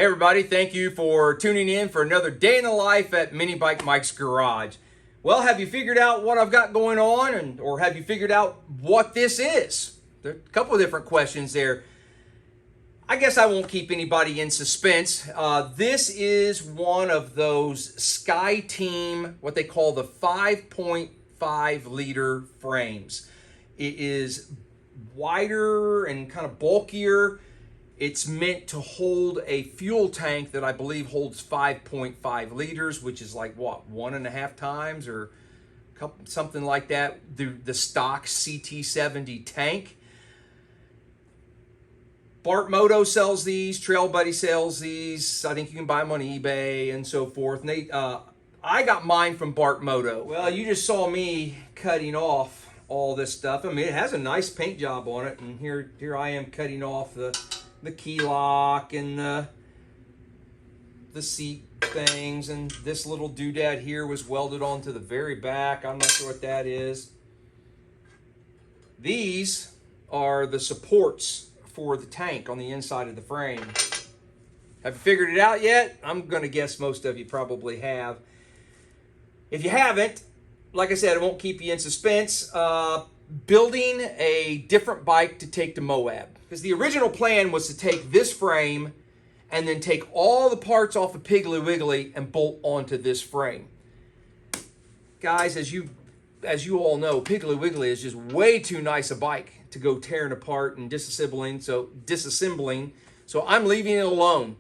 Hey everybody, thank you for tuning in for another day in the life at MiniBike Mike's Garage. Well, have you figured out what I've got going on, or have you figured out what this is? There are a couple of different questions there. I guess I won't keep anybody in suspense. This is one of those Skyteam, what they call the 5.5 liter frames. It is wider and kind of bulkier. It's meant to hold a fuel tank that I believe holds 5.5 liters, which is like what, 1.5 times or something like that, the stock CT70 tank. Bart Moto sells these, Trail Buddy sells these. I think you can buy them on eBay and so forth. And I got mine from Bart Moto. Well, you just saw me cutting off all this stuff. I mean, it has a nice paint job on it, and here I am cutting off the key lock and the seat things, and this little doodad here was welded onto the very back. I'm not sure what that is. These are the supports for the tank on the inside of the frame. Have you figured it out yet? I'm going to guess most of you probably have. If you haven't, like I said, I won't keep you in suspense. Building a different bike to take to Moab. Because the original plan was to take this frame and then take all the parts off of Piggly Wiggly and bolt onto this frame. Guys, as you all know, Piggly Wiggly is just way too nice a bike to go tearing apart and disassembling. So I'm leaving it alone.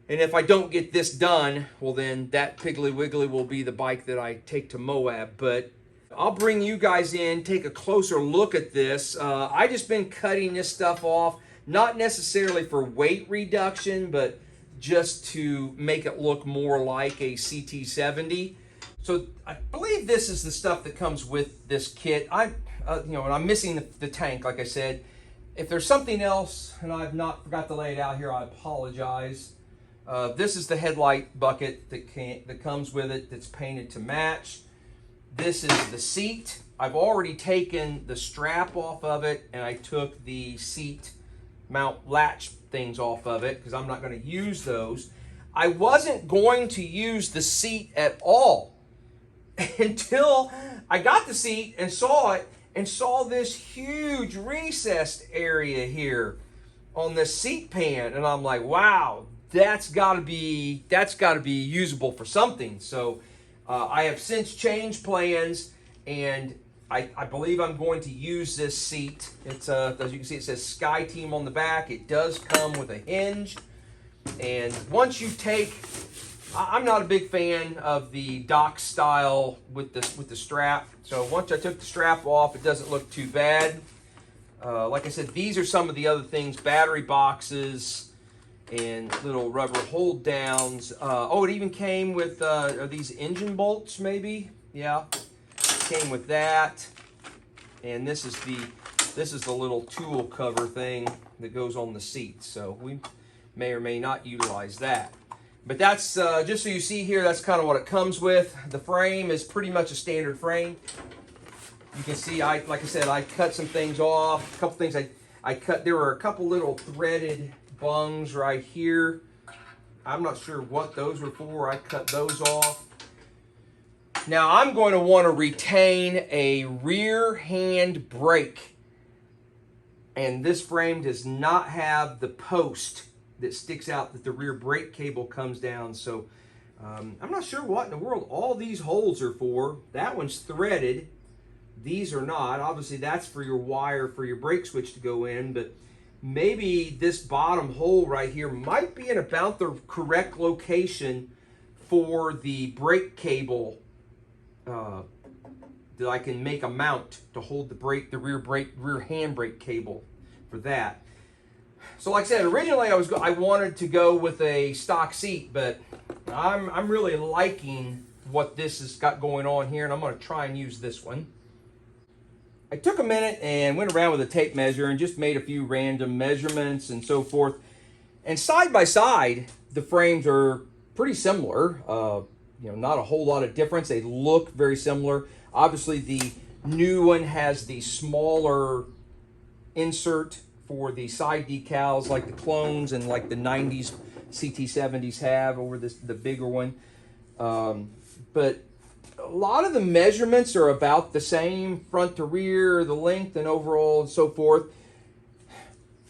And if I don't get this done, well then that Piggly Wiggly will be the bike that I take to Moab. But I'll bring you guys in, take a closer look at this. I just been cutting this stuff off, not necessarily for weight reduction, but just to make it look more like a CT70. So I believe this is the stuff that comes with this kit. And I'm missing the tank, like I said. If there's something else and I've not forgot to lay it out here, I apologize. This is the headlight bucket that comes with it, that's painted to match. This is the seat. I've already taken the strap off of it, and I took the seat mount latch things off of it because I'm not going to use those. I wasn't going to use the seat at all until I got the seat and saw it, and saw this huge recessed area here on the seat pan, and I'm like, wow, that's got to be usable for something. So I have since changed plans, and I believe I'm going to use this seat. It's as you can see, it says Skyteam on the back. It does come with a hinge, and once you take, I'm not a big fan of the dock style with the strap. So once I took the strap off, it doesn't look too bad. Like I said, these are some of the other things: battery boxes and little rubber hold downs. Oh, it even came with are these engine bolts, maybe? Yeah, came with that. And this is the little tool cover thing that goes on the seat. So we may or may not utilize that. But that's just so you see here, that's kind of what it comes with. The frame is pretty much a standard frame. You can see, like I said, I cut some things off. A couple things I cut. There were a couple little threaded bungs right here. I'm not sure what those were for. I cut those off. Now I'm going to want to retain a rear hand brake, and this frame does not have the post that sticks out that the rear brake cable comes down. So I'm not sure what in the world all these holes are for. That one's threaded. These are not. Obviously that's for your wire for your brake switch to go in, but maybe this bottom hole right here might be in about the correct location for the brake cable that I can make a mount to hold the rear hand brake cable for that. So like I said, originally I wanted to go with a stock seat, but I'm really liking what this has got going on here, and I'm going to try and use this one. I took a minute and went around with a tape measure and just made a few random measurements and so forth. And side by side, the frames are pretty similar. Not a whole lot of difference. They look very similar. Obviously, the new one has the smaller insert for the side decals, like the clones and like the 90s CT70s have over the bigger one. But a lot of the measurements are about the same, front to rear, the length and overall and so forth.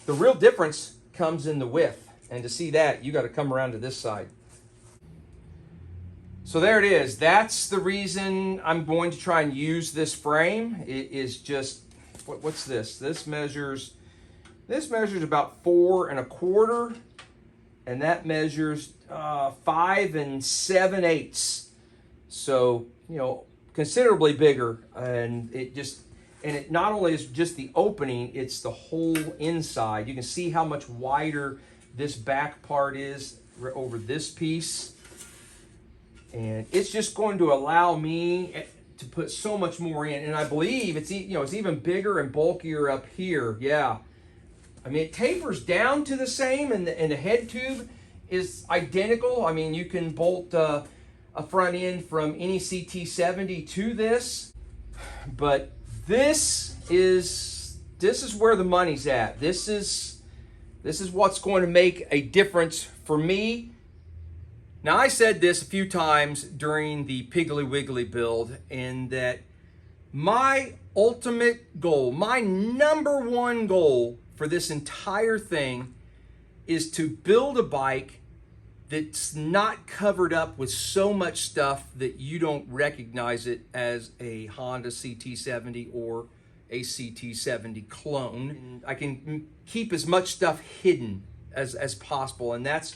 The real difference comes in the width. And to see that, you got to come around to this side. So there it is. That's the reason I'm going to try and use this frame. It is just, what's this? This measures about 4 1/4, and that measures 5 7/8. So, you know, considerably bigger. And it not only is just the opening, it's the whole inside. You can see how much wider this back part is over this piece. And it's just going to allow me to put so much more in. And I believe it's even bigger and bulkier up here. Yeah. I mean, it tapers down to the same, and the head tube is identical. I mean, you can bolt a front end from any CT70 to this. But this is where the money's at. This is what's going to make a difference for me. Now, I said this a few times during the Piggly Wiggly build, and that my ultimate goal, my number one goal for this entire thing is to build a bike that's not covered up with so much stuff that you don't recognize it as a Honda CT70 or a CT70 clone. And I can keep as much stuff hidden as possible, and that's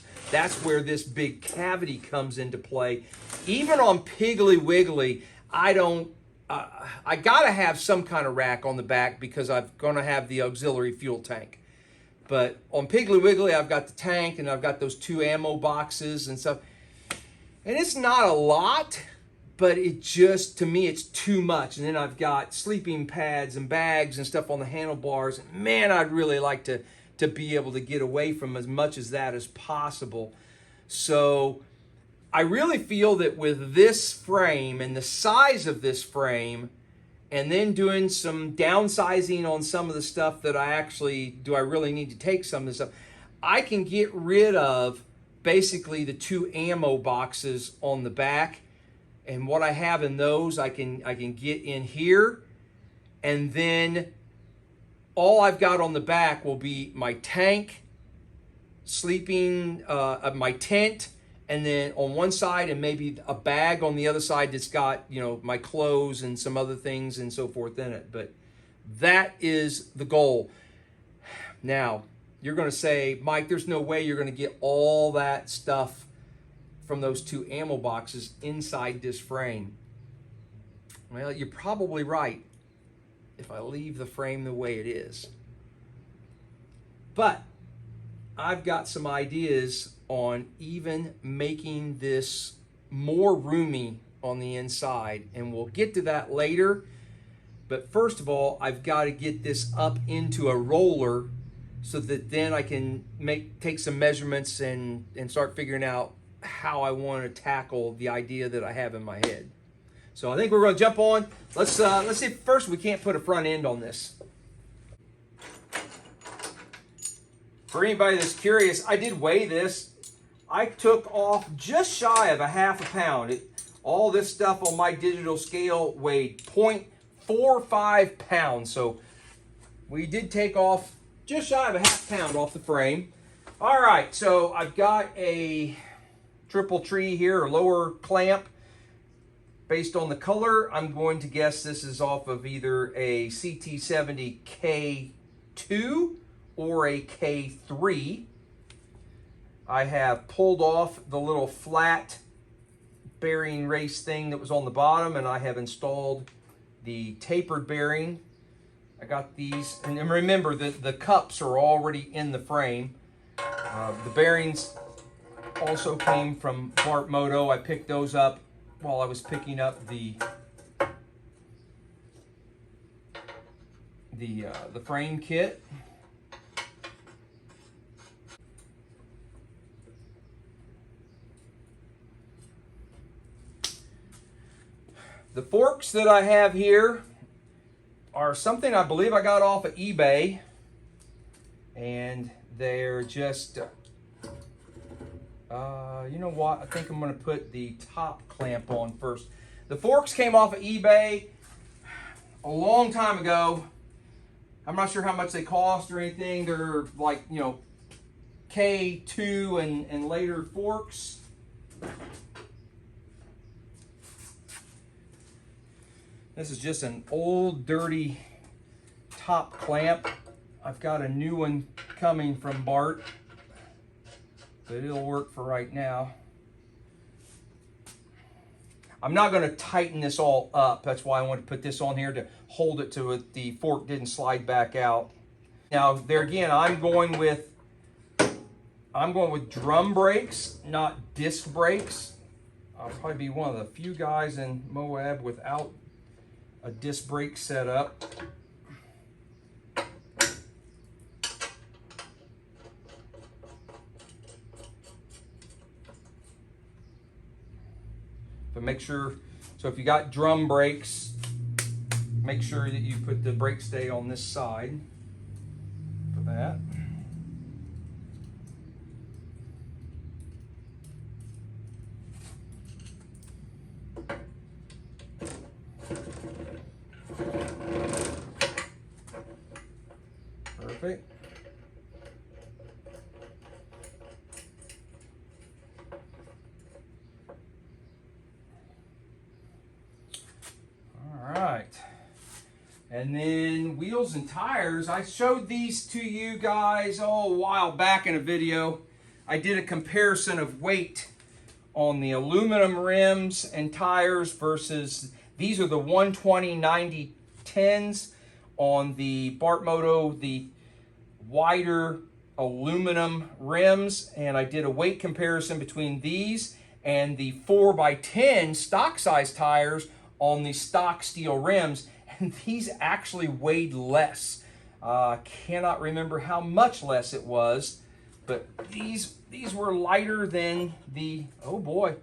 where this big cavity comes into play. Even on Piggly Wiggly, I gotta have some kind of rack on the back because I'm gonna have the auxiliary fuel tank. But on Piggly Wiggly, I've got the tank and I've got those 2 ammo boxes and stuff. And it's not a lot, but to me, it's too much. And then I've got sleeping pads and bags and stuff on the handlebars. Man, I'd really like to be able to get away from as much as that as possible. So I really feel that with this frame and the size of this frame, and then doing some downsizing on some of the stuff that I really need to take some of this stuff, I can get rid of basically the 2 ammo boxes on the back. And what I have in those, I can get in here, and then all I've got on the back will be my tank, my tent, and then on one side, and maybe a bag on the other side that's got, my clothes and some other things and so forth in it. But that is the goal. Now, you're going to say, Mike, there's no way you're going to get all that stuff from those 2 ammo boxes inside this frame. Well, you're probably right if I leave the frame the way it is. But I've got some ideas on even making this more roomy on the inside, and we'll get to that later. But first of all, I've got to get this up into a roller so that then I can take some measurements and start figuring out how I want to tackle the idea that I have in my head. So I think we're going to jump on. Let's see if first we can't put a front end on this. For anybody that's curious, I did weigh this. I took off just shy of a ½ pound. All this stuff on my digital scale weighed 0.45 pounds. So we did take off just shy of a ½ pound off the frame. All right, so I've got a triple tree here, a lower clamp. Based on the color, I'm going to guess this is off of either a CT70 K2 or a K3. I have pulled off the little flat bearing race thing that was on the bottom, and I have installed the tapered bearing. I got these, and remember that the cups are already in the frame. The bearings also came from Bart Moto. I picked those up while I was picking up the frame kit. The forks that I have here are something I believe I got off of eBay, and they're just You know what? I think I'm going to put the top clamp on first. The forks came off of eBay a long time ago. I'm not sure how much they cost or anything. They're like, you know, K2 and later forks. This is just an old dirty top clamp. I've got a new one coming from Bart, but it'll work for right now. I'm not going to tighten this all up. That's why I want to put this on here to hold it so the fork didn't slide back out. Now, there again, I'm going with drum brakes, not disc brakes. I'll probably be one of the few guys in Moab without a disc brake setup. But make sure, so if you got drum brakes, make sure that you put the brake stay on this side for that. Perfect. All right. And then wheels and tires. I showed these to you guys a while back in a video. I did a comparison of weight on the aluminum rims and tires versus, these are the 120/90/10s on the Bart Moto, the wider aluminum rims, and I did a weight comparison between these and the 4x10 stock size tires on the stock steel rims, and these actually weighed less. Cannot remember how much less it was, but these were lighter than the, oh boy,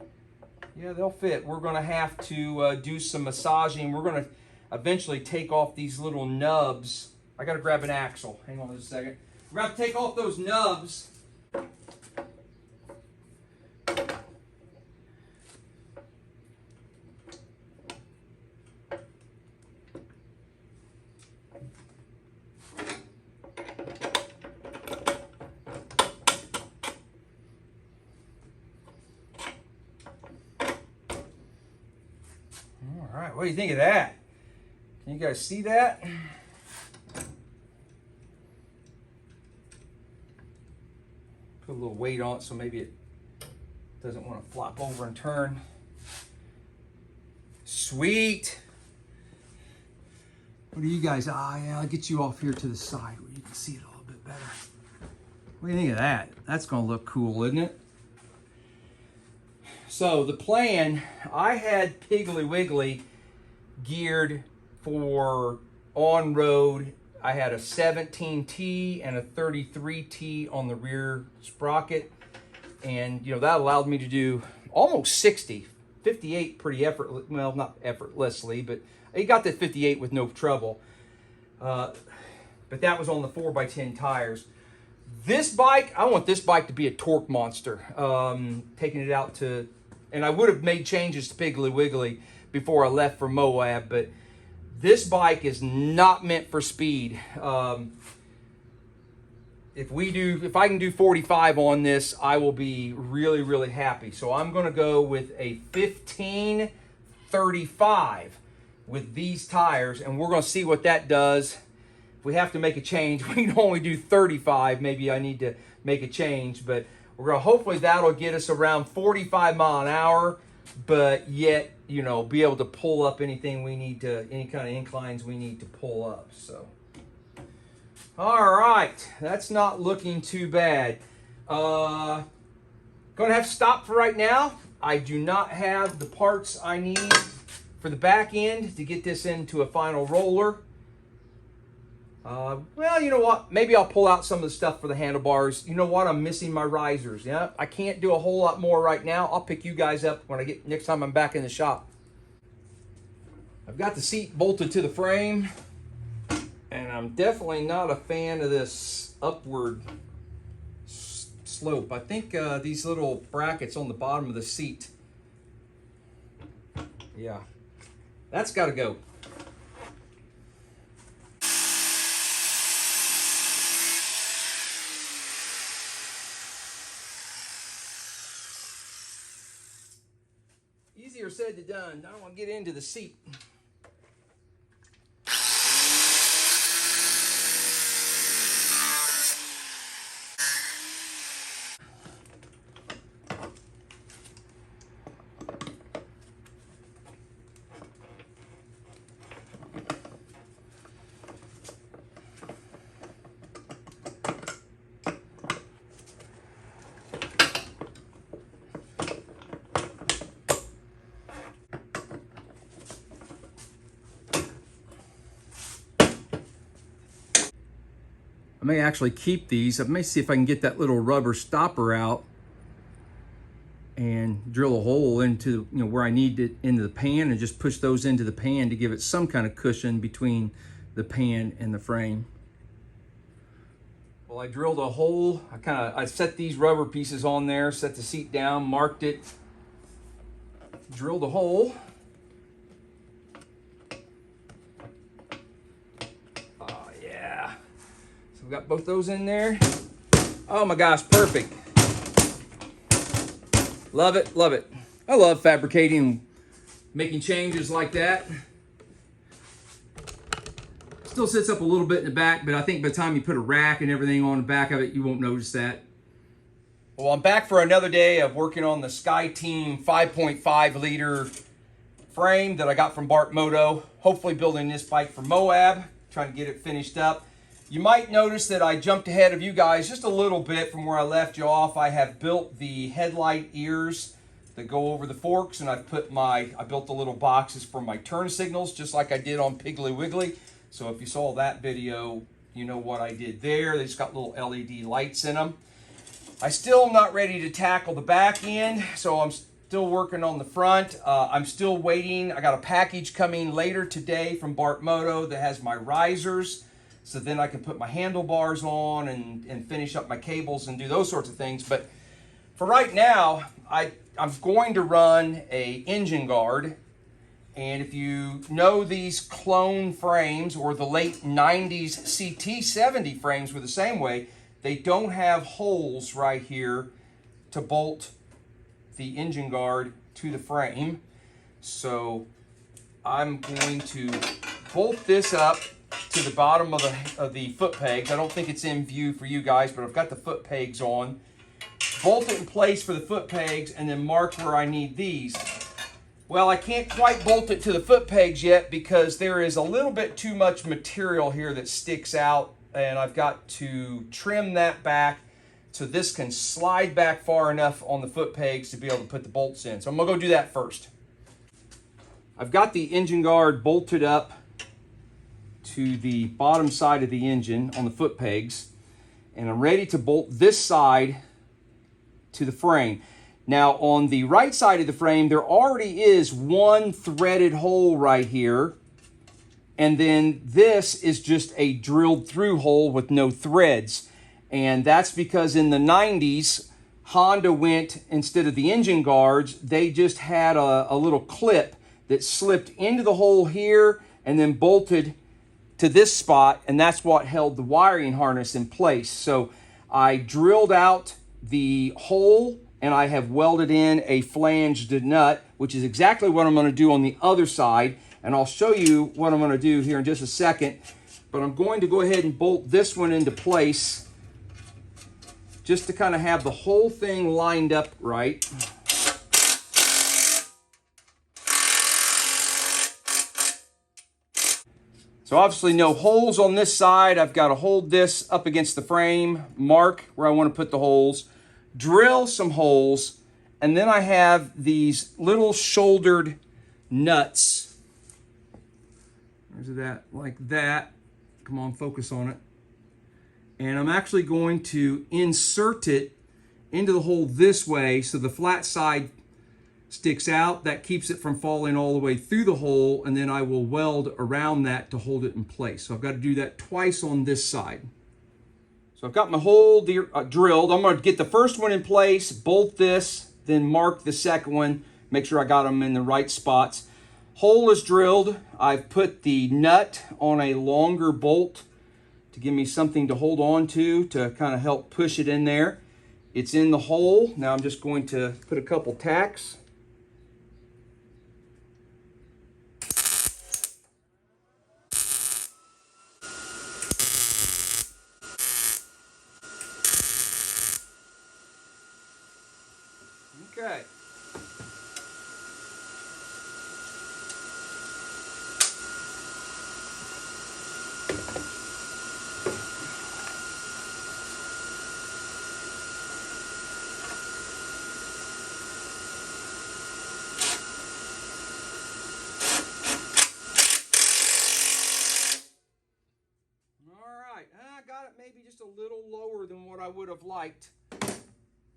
yeah, they'll fit. We're gonna have to do some massaging. We're gonna eventually take off these little nubs. I gotta grab an axle. Hang on just a second. We're gonna have to take off those nubs. All right, what do you think of that? Can you guys see that? Put a little weight on it so maybe it doesn't want to flop over and turn. Sweet. What do you guys, yeah, I'll get you off here to the side where you can see it a little bit better. What do you think of that? That's gonna look cool, isn't it? So the plan, I had Piggly Wiggly geared for on-road. I had a 17T and a 33T on the rear sprocket. And you know, that allowed me to do almost 60, 58 pretty effortless, well, not effortlessly, but I got to 58 with no trouble. But that was on the 4x10 tires. This bike, I want this bike to be a torque monster. Taking it out to, and I would have made changes to Piggly Wiggly before I left for Moab, but this bike is not meant for speed. If I can do 45 on this, I will be really, really happy. So I'm gonna go with a 1535 with these tires, and we're gonna see what that does. If we have to make a change, we can only do 35. Maybe I need to make a change, but we're gonna, hopefully that'll get us around 45 mile an hour, but yet, you know, be able to pull up anything we need to, any kind of inclines we need to pull up, so. All right, that's not looking too bad. Gonna have to stop for right now. I do not have the parts I need for the back end to get this into a final roller. Well, you know what? Maybe I'll pull out some of the stuff for the handlebars. You know what? I'm missing my risers. Yeah, I can't do a whole lot more right now. I'll pick you guys up when I get, next time I'm back in the shop. I've got the seat bolted to the frame, and I'm definitely not a fan of this upward slope. I think these little brackets on the bottom of the seat. Yeah, that's got to go. Easier said than done. I don't want to get into the seat. I may actually keep these. I may see if I can get that little rubber stopper out and drill a hole into, where I need it into the pan, and just push those into the pan to give it some kind of cushion between the pan and the frame. Well, I drilled a hole. I set these rubber pieces on there, set the seat down, marked it, drilled a hole. We've got both those in there. Oh my gosh, perfect. Love it, love it. I love fabricating, making changes like that. Still sits up a little bit in the back, but I think by the time you put a rack and everything on the back of it, you won't notice that. Well, I'm back for another day of working on the Skyteam 5.5 liter frame that I got from Bart Moto. Hopefully building this bike for Moab, trying to get it finished up. You might notice that I jumped ahead of you guys just a little bit from where I left you off. I have built the headlight ears that go over the forks, and I built the little boxes for my turn signals, just like I did on Piggly Wiggly. So if you saw that video, you know what I did there. They just got little LED lights in them. I still am not ready to tackle the back end, so I'm still working on the front. I'm still waiting. I got a package coming later today from Bart Moto that has my risers. So then I can put my handlebars on and finish up my cables and do those sorts of things. But for right now, I'm going to run a engine guard. And if you know these clone frames or the late 90s CT70 frames were the same way, they don't have holes right here to bolt the engine guard to the frame. So I'm going to bolt this up to the bottom of the foot pegs. I don't think it's in view for you guys, but I've got the foot pegs on. Bolt it in place for the foot pegs and then mark where I need these. Well, I can't quite bolt it to the foot pegs yet because there is a little bit too much material here that sticks out, and I've got to trim that back so this can slide back far enough on the foot pegs to be able to put the bolts in. So I'm gonna go do that first. I've got the engine guard bolted up to the bottom side of the engine on the foot pegs, and I'm ready to bolt this side to the frame. Now on the right side of the frame, there already is one threaded hole right here, and then this is just a drilled through hole with no threads. And that's because in the 90s, Honda went, instead of the engine guards, they just had a little clip that slipped into the hole here and then bolted to this spot, and that's what held the wiring harness in place. So I drilled out the hole and I have welded in a flanged nut, which is exactly what I'm going to do on the other side, and I'll show you what I'm going to do here in just a second. But I'm going to go ahead and bolt this one into place just to kind of have the whole thing lined up right. So obviously no holes on this side. I've got to hold this up against the frame, mark where I want to put the holes, drill some holes, and then I have these little shouldered nuts. There's that, like that. Come on, focus on it. And I'm actually going to insert it into the hole this way so the flat side sticks out. That keeps it from falling all the way through the hole, and then I will weld around that to hold it in place. So I've got to do that twice on this side. So I've got my hole drilled. I'm going to get the first one in place, bolt this, then mark the second one, make sure I got them in the right spots. Hole is drilled. I've put the nut on a longer bolt to give me something to hold on to kind of help push it in there. It's in the hole. Now I'm just going to put a couple tacks. Okay. I got it maybe just a little lower than what I would have liked.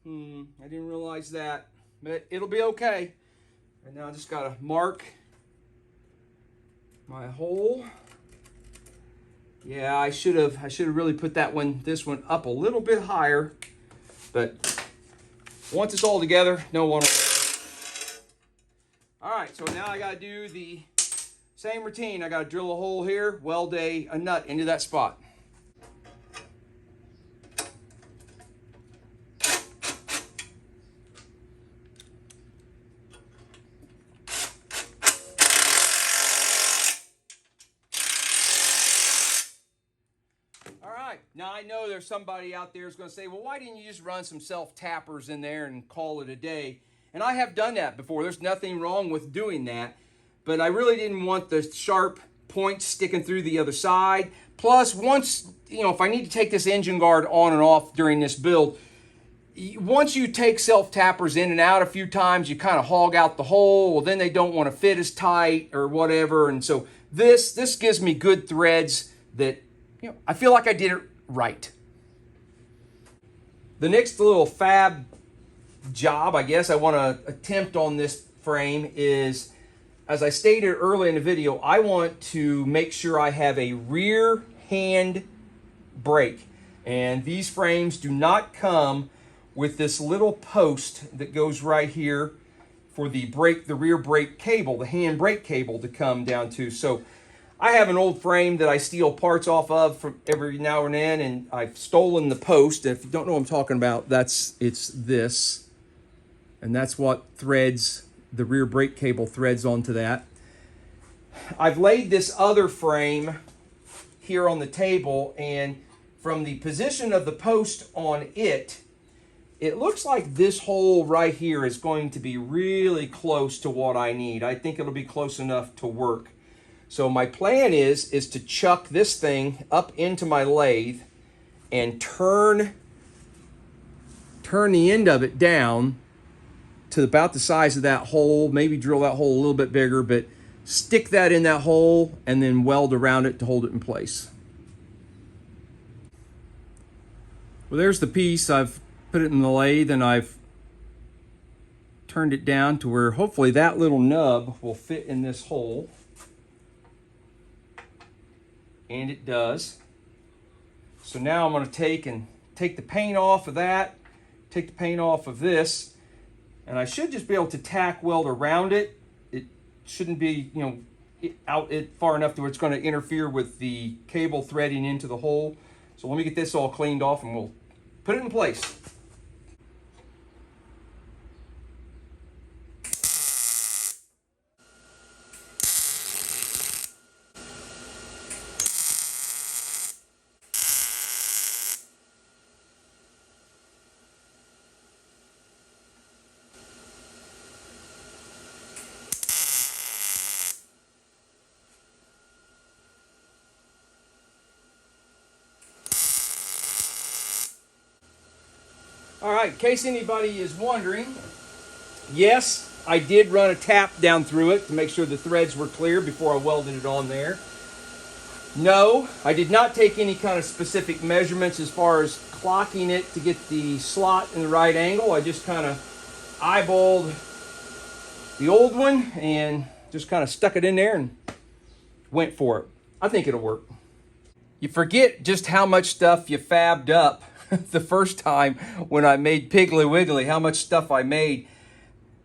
I didn't realize that, but it'll be okay. And now I just gotta mark my hole. Yeah, I should have really put this one up a little bit higher, but once it's all together, no one will. All right, so now I gotta do the same routine. I gotta drill a hole here, weld a nut into that spot. Now I know there's somebody out there who's going to say, well, why didn't you just run some self-tappers in there and call it a day? And I have done that before. There's nothing wrong with doing that. But I really didn't want the sharp points sticking through the other side. Plus, once, if I need to take this engine guard on and off during this build, once you take self-tappers in and out a few times, you kind of hog out the hole. Well, then they don't want to fit as tight or whatever. And so this gives me good threads that, I feel like I did it right. The next little fab job, I guess, I want to attempt on this frame is, as I stated early in the video, I want to make sure I have a rear hand brake. And these frames do not come with this little post that goes right here for the rear brake cable, the hand brake cable to come down to. So I have an old frame that I steal parts off of from every now and then, and I've stolen the post. If you don't know what I'm talking about, it's this. And that's what threads, the rear brake cable threads onto that. I've laid this other frame here on the table, and from the position of the post on it, it looks like this hole right here is going to be really close to what I need. I think it'll be close enough to work. So my plan is to chuck this thing up into my lathe and turn the end of it down to about the size of that hole, maybe drill that hole a little bit bigger, but stick that in that hole and then weld around it to hold it in place. Well, there's the piece. I've put it in the lathe and I've turned it down to where hopefully that little nub will fit in this hole. And it does. So now I'm going to take the paint off of that, take the paint off of this, and I should just be able to tack weld around it. It shouldn't be, out far enough to where it's going to interfere with the cable threading into the hole. So let me get this all cleaned off and we'll put it in place. All right, in case anybody is wondering, yes, I did run a tap down through it to make sure the threads were clear before I welded it on there. No, I did not take any kind of specific measurements as far as clocking it to get the slot in the right angle. I just kind of eyeballed the old one and just kind of stuck it in there and went for it. I think it'll work. You forget just how much stuff you fabbed up the first time when I made Piggly Wiggly, how much stuff I made.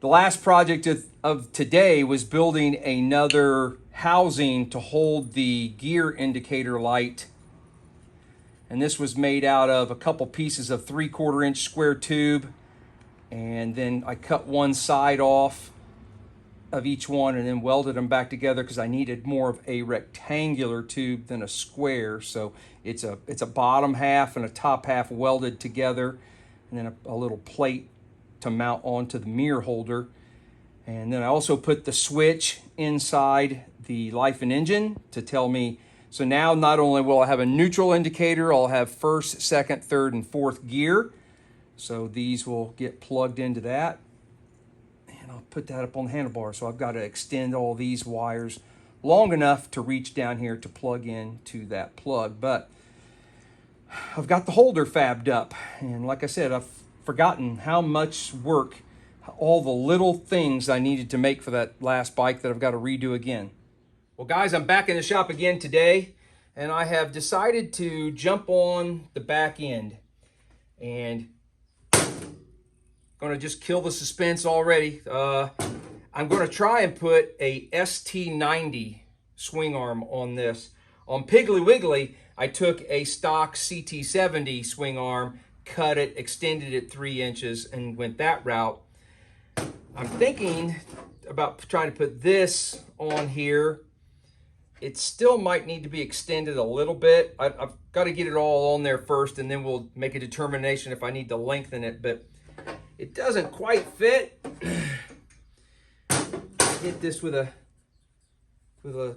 The last project of today was building another housing to hold the gear indicator light. And this was made out of a couple pieces of 3/4 inch square tube. And then I cut one side off of each one and then welded them back together because I needed more of a rectangular tube than a square. So it's a bottom half and a top half welded together, and then a little plate to mount onto the mirror holder. And then I also put the switch inside the Lifan engine to tell me, so now not only will I have a neutral indicator, I'll have first, second, third, and fourth gear. So these will get plugged into that. I'll put that up on the handlebar. So I've got to extend all these wires long enough to reach down here to plug into that plug. But I've got the holder fabbed up. And like I said, I've forgotten how much work, all the little things I needed to make for that last bike that I've got to redo again. Well, guys, I'm back in the shop again today, and I have decided to jump on the back end. And going to just kill the suspense already. I'm going to try and put a ST90 swing arm on this. On Piggly Wiggly, I took a stock CT70 swing arm, cut it, extended it 3 inches, and went that route. I'm thinking about trying to put this on here. It still might need to be extended a little bit. I've got to get it all on there first, and then we'll make a determination if I need to lengthen it. But it doesn't quite fit. Hit this with a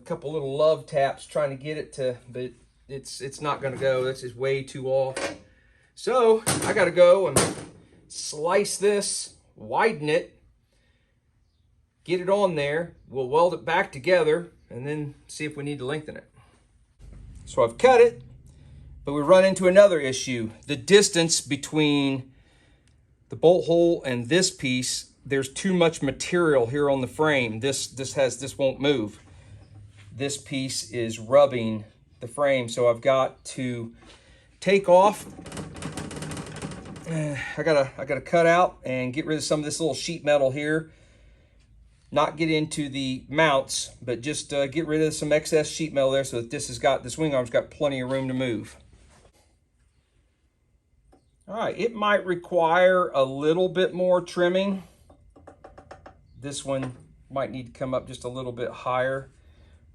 couple little love taps trying to get it to, but it's not going to go. This is way too off. So I got to go and slice this, widen it, get it on there. We'll weld it back together and then see if we need to lengthen it. So I've cut it, but we run into another issue. The distance between the bolt hole and this piece, there's too much material here on the frame. This won't move. This piece is rubbing the frame, so I've got to take off. I gotta cut out and get rid of some of this little sheet metal here. Not get into the mounts, but just get rid of some excess sheet metal there so that the swing arm's got plenty of room to move. All right, it might require a little bit more trimming. This one might need to come up just a little bit higher,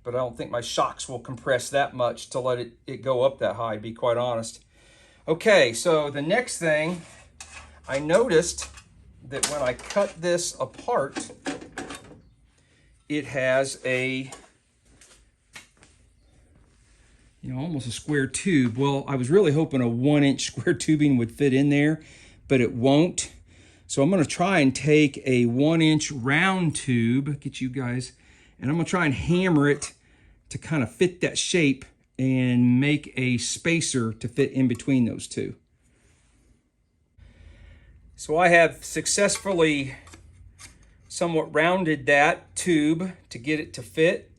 but I don't think my shocks will compress that much to let it go up that high, to be quite honest. Okay, so the next thing, I noticed that when I cut this apart, it has a, almost a square tube. Well, I was really hoping a 1-inch square tubing would fit in there, but it won't. So I'm going to try and take a 1-inch round tube, get you guys, and I'm going to try and hammer it to kind of fit that shape and make a spacer to fit in between those two. So I have successfully somewhat rounded that tube to get it to fit.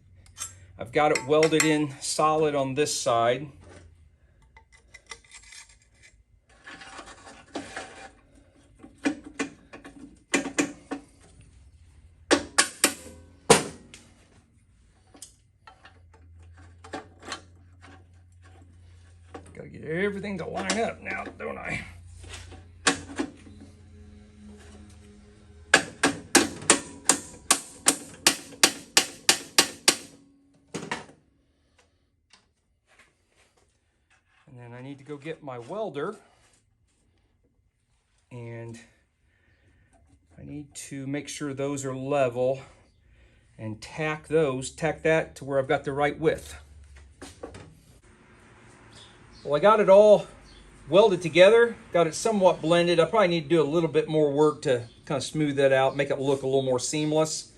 I've got it welded in solid on this side. Gotta get everything to line up now, don't I? And then I need to go get my welder, and I need to make sure those are level and tack that to where I've got the right width. Well, I got it all welded together, got it somewhat blended. I probably need to do a little bit more work to kind of smooth that out, make it look a little more seamless,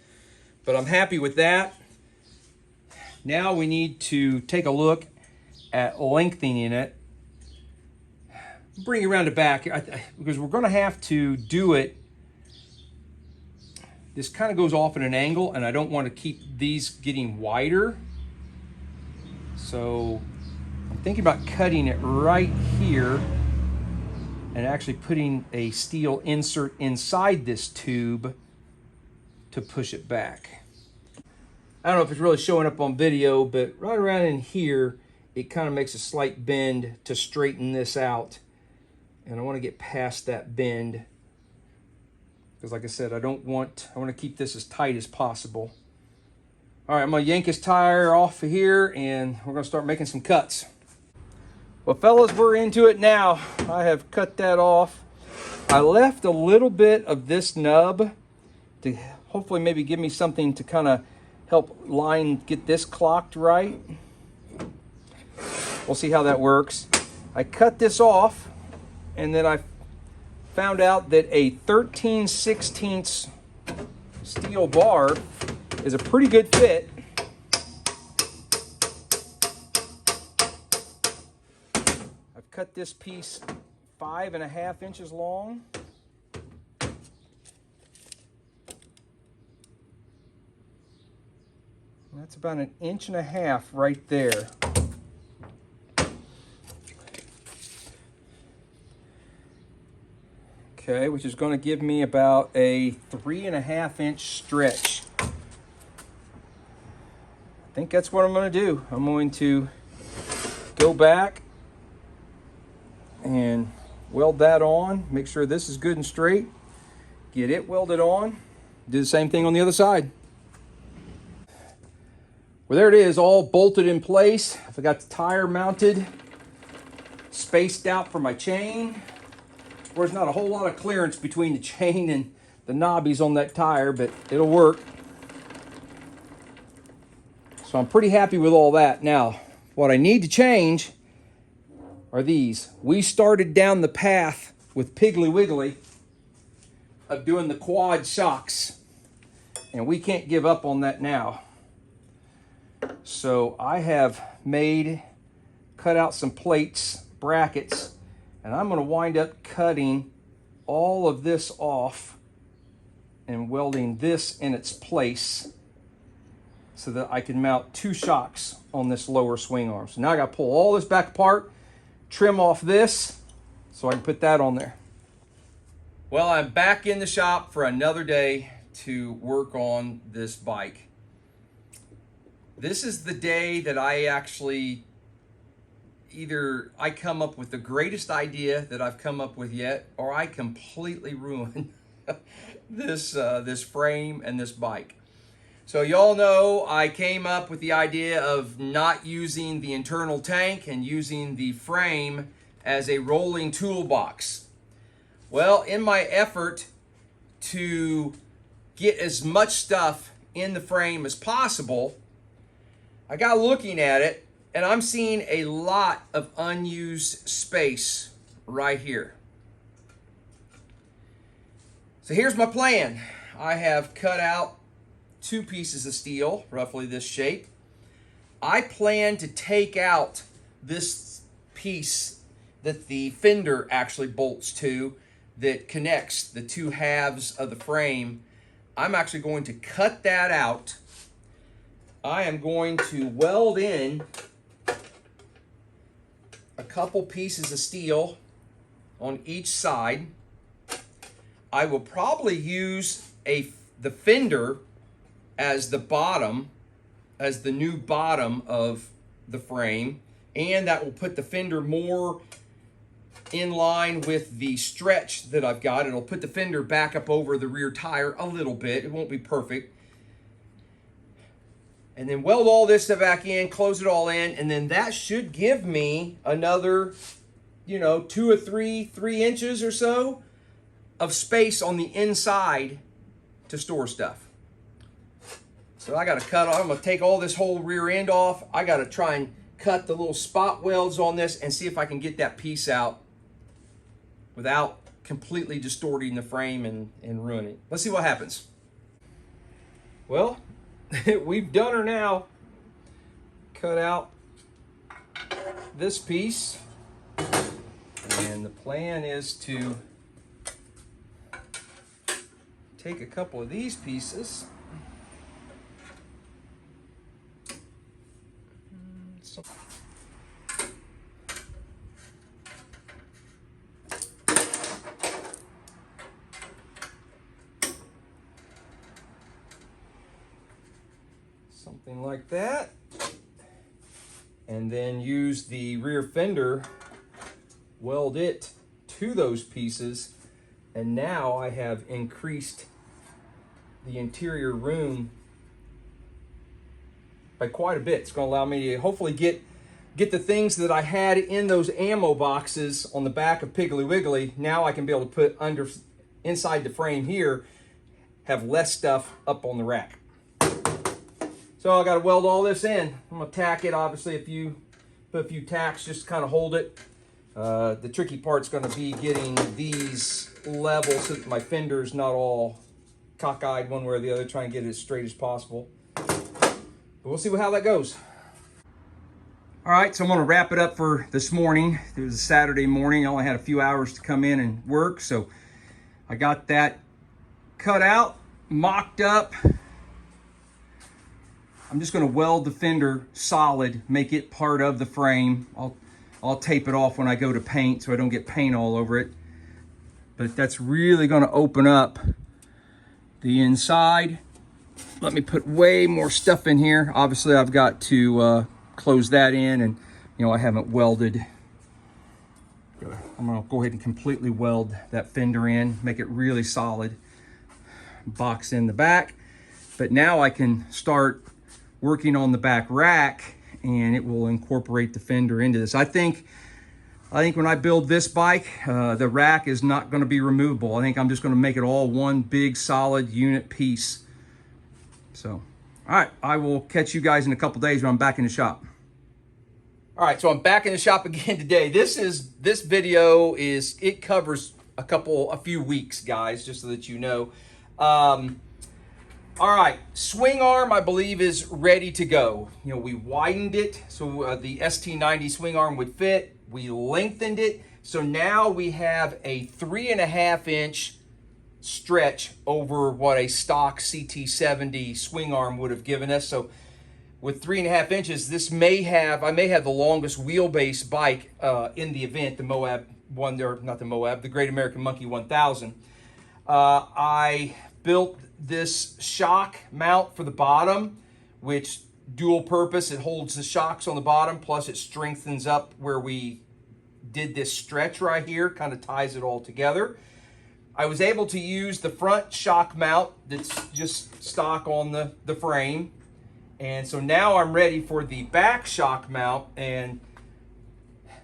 but I'm happy with that. Now we need to take a look at lengthening it. Bring it around the back because we're going to have to do it. This kind of goes off at an angle, and I don't want to keep these getting wider. So I'm thinking about cutting it right here and actually putting a steel insert inside this tube to push it back. I don't know if it's really showing up on video, but right around in here, it kind of makes a slight bend to straighten this out. And I want to get past that bend. Because like I said, I want to keep this as tight as possible. All right, I'm gonna yank his tire off of here and we're gonna start making some cuts. Well, fellas, we're into it now. I have cut that off. I left a little bit of this nub to hopefully maybe give me something to kind of help get this clocked right. We'll see how that works. I cut this off, and then I found out that a 13/16 steel bar is a pretty good fit. I've cut this piece 5.5 inches long. That's about 1.5 inches right there. Okay, which is going to give me about a 3.5 inch stretch. I think that's what I'm going to do. I'm going to go back and weld that on, make sure this is good and straight, get it welded on, do the same thing on the other side. Well, there it is, all bolted in place. I've got the tire mounted, spaced out for my chain. There's not a whole lot of clearance between the chain and the knobbies on that tire, but it'll work. So I'm pretty happy with all that. Now, what I need to change are these. We started down the path with Piggly Wiggly of doing the quad shocks, and we can't give up on that now. So I have cut out some plates, brackets, and I'm going to wind up cutting all of this off and welding this in its place so that I can mount 2 shocks on this lower swing arm. So now I got to pull all this back apart, trim off this so I can put that on there. Well, I'm back in the shop for another day to work on this bike. This is the day that I actually either I come up with the greatest idea that I've come up with yet, or I completely ruin this frame and this bike. So y'all know I came up with the idea of not using the internal tank and using the frame as a rolling toolbox. Well, in my effort to get as much stuff in the frame as possible, I got looking at it, and I'm seeing a lot of unused space right here. So here's my plan. I have cut out 2 pieces of steel, roughly this shape. I plan to take out this piece that the fender actually bolts to that connects the 2 halves of the frame. I'm actually going to cut that out. I am going to weld in a couple pieces of steel on each side. I will probably use the fender as the bottom, as the new bottom of the frame, and that will put the fender more in line with the stretch that I've got. It'll put the fender back up over the rear tire a little bit. It won't be perfect. And then weld all this stuff back in, close it all in, and then that should give me another, 2 or 3 inches or so of space on the inside to store stuff. So I got to cut off. I'm going to take all this whole rear end off. I got to try and cut the little spot welds on this and see if I can get that piece out without completely distorting the frame and ruining it. Let's see what happens. Well, we've done her now. Cut out this piece, and the plan is to take a couple of these pieces, something like that. And then use the rear fender, weld it to those pieces. And now I have increased the interior room by quite a bit. It's going to allow me to hopefully get the things that I had in those ammo boxes on the back of Piggly Wiggly. Now I can be able to put inside the frame here, have less stuff up on the rack. So I got to weld all this in. I'm going to tack it, obviously, put a few tacks just to kind of hold it. The tricky part's going to be getting these level so that my fender's not all cockeyed one way or the other, trying to get it as straight as possible. But we'll see how that goes. All right, so I'm gonna wrap it up for this morning. It was a Saturday morning. I only had a few hours to come in and work, so I got that cut out, mocked up. I'm just gonna weld the fender solid, make it part of the frame. I'll tape it off when I go to paint so I don't get paint all over it. But that's really gonna open up the inside. Let me put way more stuff in here. Obviously, I've got to close that in, and I haven't welded. I'm gonna go ahead and completely weld that fender in, make it really solid. Box in the back. But now I can start working on the back rack, and it will incorporate the fender into this. I think when I build this bike, the rack is not gonna be removable. I think I'm just gonna make it all one big solid unit piece. So, all right, I will catch you guys in a couple days when I'm back in the shop. All right, so I'm back in the shop again today. This video covers a few weeks, guys, just so that you know. All right, swing arm, I believe, is ready to go. We widened it so the ST90 swing arm would fit. We lengthened it, so now we have a 3.5 inch stretch over what a stock CT70 swing arm would have given us. So with 3.5 inches, I may have the longest wheelbase bike in the event, the Moab one, or not the Moab, the Great American Monkey 1000. I built this shock mount for the bottom, which dual purpose. It holds the shocks on the bottom, plus it strengthens up where we did this stretch right here, kind of ties it all together. I was able to use the front shock mount that's just stock on the frame. And so now I'm ready for the back shock mount. And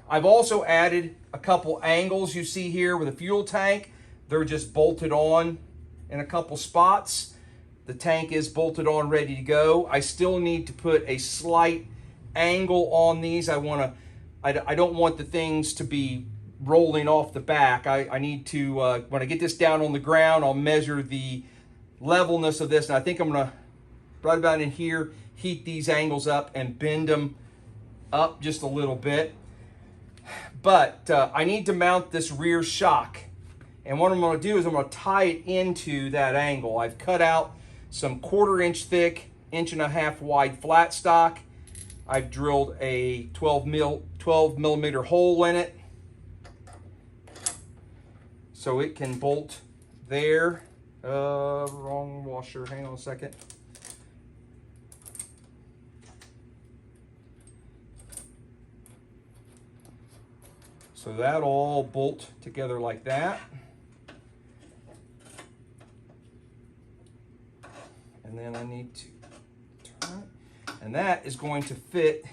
I've also added a couple angles you see here with a fuel tank. They're just bolted on in a couple spots. The tank is bolted on, ready to go. I still need to put a slight angle on these. I don't want the things to be rolling off the back. I need to, when I get this down on the ground, I'll measure the levelness of this. And I think I'm gonna, right about in here, heat these angles up and bend them up just a little bit. But I need to mount this rear shock. And what I'm gonna do is I'm gonna tie it into that angle. I've cut out some 1/4 inch thick, 1.5 inch wide flat stock. I've drilled a 12 millimeter hole in it, so it can bolt there. Wrong washer, hang on a second. So that all bolt together like that. And then I need to turn it. And that is going to fit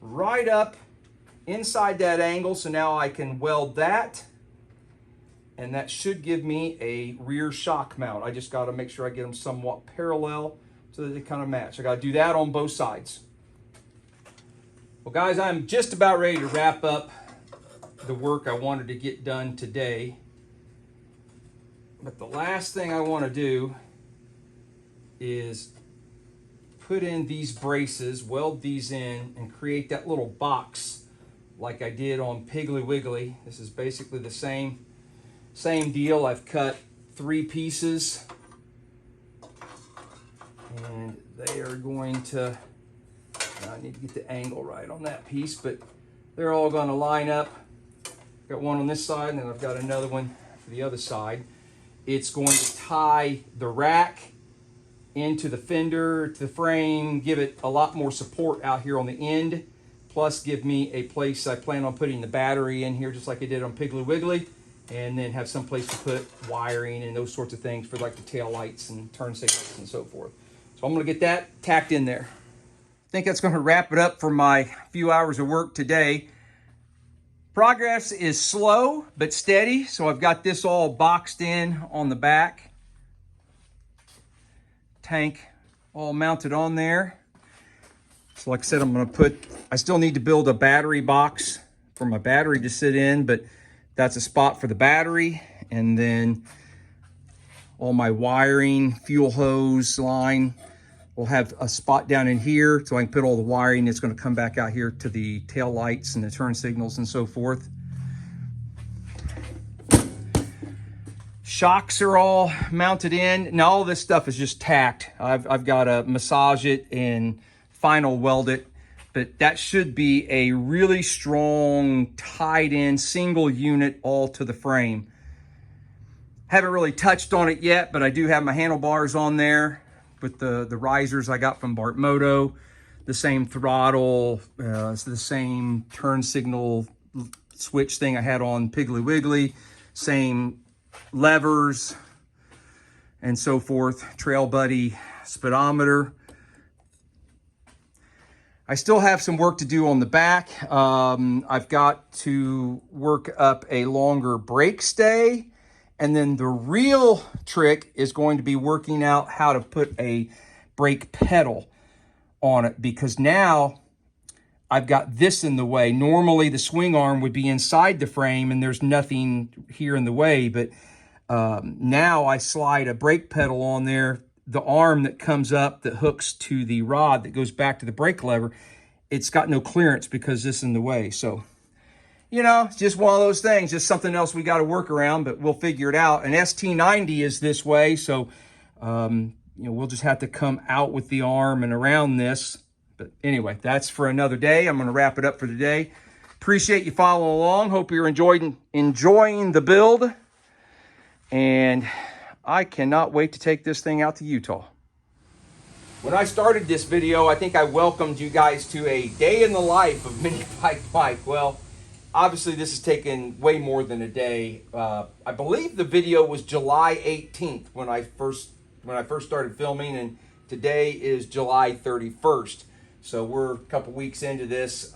right up inside that angle. So now I can weld that. And that should give me a rear shock mount. I just got to make sure I get them somewhat parallel so that they kind of match. I got to do that on both sides. Well, guys, I'm just about ready to wrap up the work I wanted to get done today. But the last thing I want to do is put in these braces, weld these in, and create that little box like I did on Piggly Wiggly. This is basically the same deal. I've cut 3 pieces, and they are going to, I need to get the angle right on that piece, but they're all going to line up. Got one on this side, and then I've got another one for the other side. It's going to tie the rack into the fender, to the frame, give it a lot more support out here on the end, plus give me a place. I plan on putting the battery in here just like I did on Piggly Wiggly, and then have some place to put wiring and those sorts of things for like the tail lights and turn signals and so forth. So I'm gonna get that tacked in there. I think that's gonna wrap it up for my few hours of work today. Progress is slow but steady, so I've got this all boxed in on the back. Tank all mounted on there. So like I said, I still need to build a battery box for my battery to sit in, but that's a spot for the battery. And then all my wiring, fuel hose line will have a spot down in here so I can put all the wiring. It's going to come back out here to the tail lights and the turn signals and so forth. Shocks are all mounted in. Now all this stuff is just tacked. I've got to massage it and final weld it, but that should be a really strong, tied in, single unit all to the frame. Haven't really touched on it yet, but I do have my handlebars on there with the risers I got from Bart Moto, the same throttle, it's the same turn signal switch thing I had on Piggly Wiggly, same levers and so forth, Trail Buddy speedometer. I still have some work to do on the back. I've got to work up a longer brake stay. And then the real trick is going to be working out how to put a brake pedal on it, because now I've got this in the way. Normally the swing arm would be inside the frame and there's nothing here in the way, but now I slide a brake pedal on there. The arm that comes up that hooks to the rod that goes back to the brake lever, it's got no clearance because this is in the way. So, you know, it's just one of those things, just something else we got to work around, but we'll figure it out. An ST90 is this way, so, you know, we'll just have to come out with the arm and around this. But anyway, that's for another day. I'm going to wrap it up for today. Appreciate you following along. Hope you're enjoying the build. And I cannot wait to take this thing out to Utah. When I started this video, I think I welcomed you guys to a day in the life of MiniBike Mike. Well, obviously this has taken way more than a day. I believe the video was July 18th when I first started filming, and today is July 31st. So we're a couple weeks into this.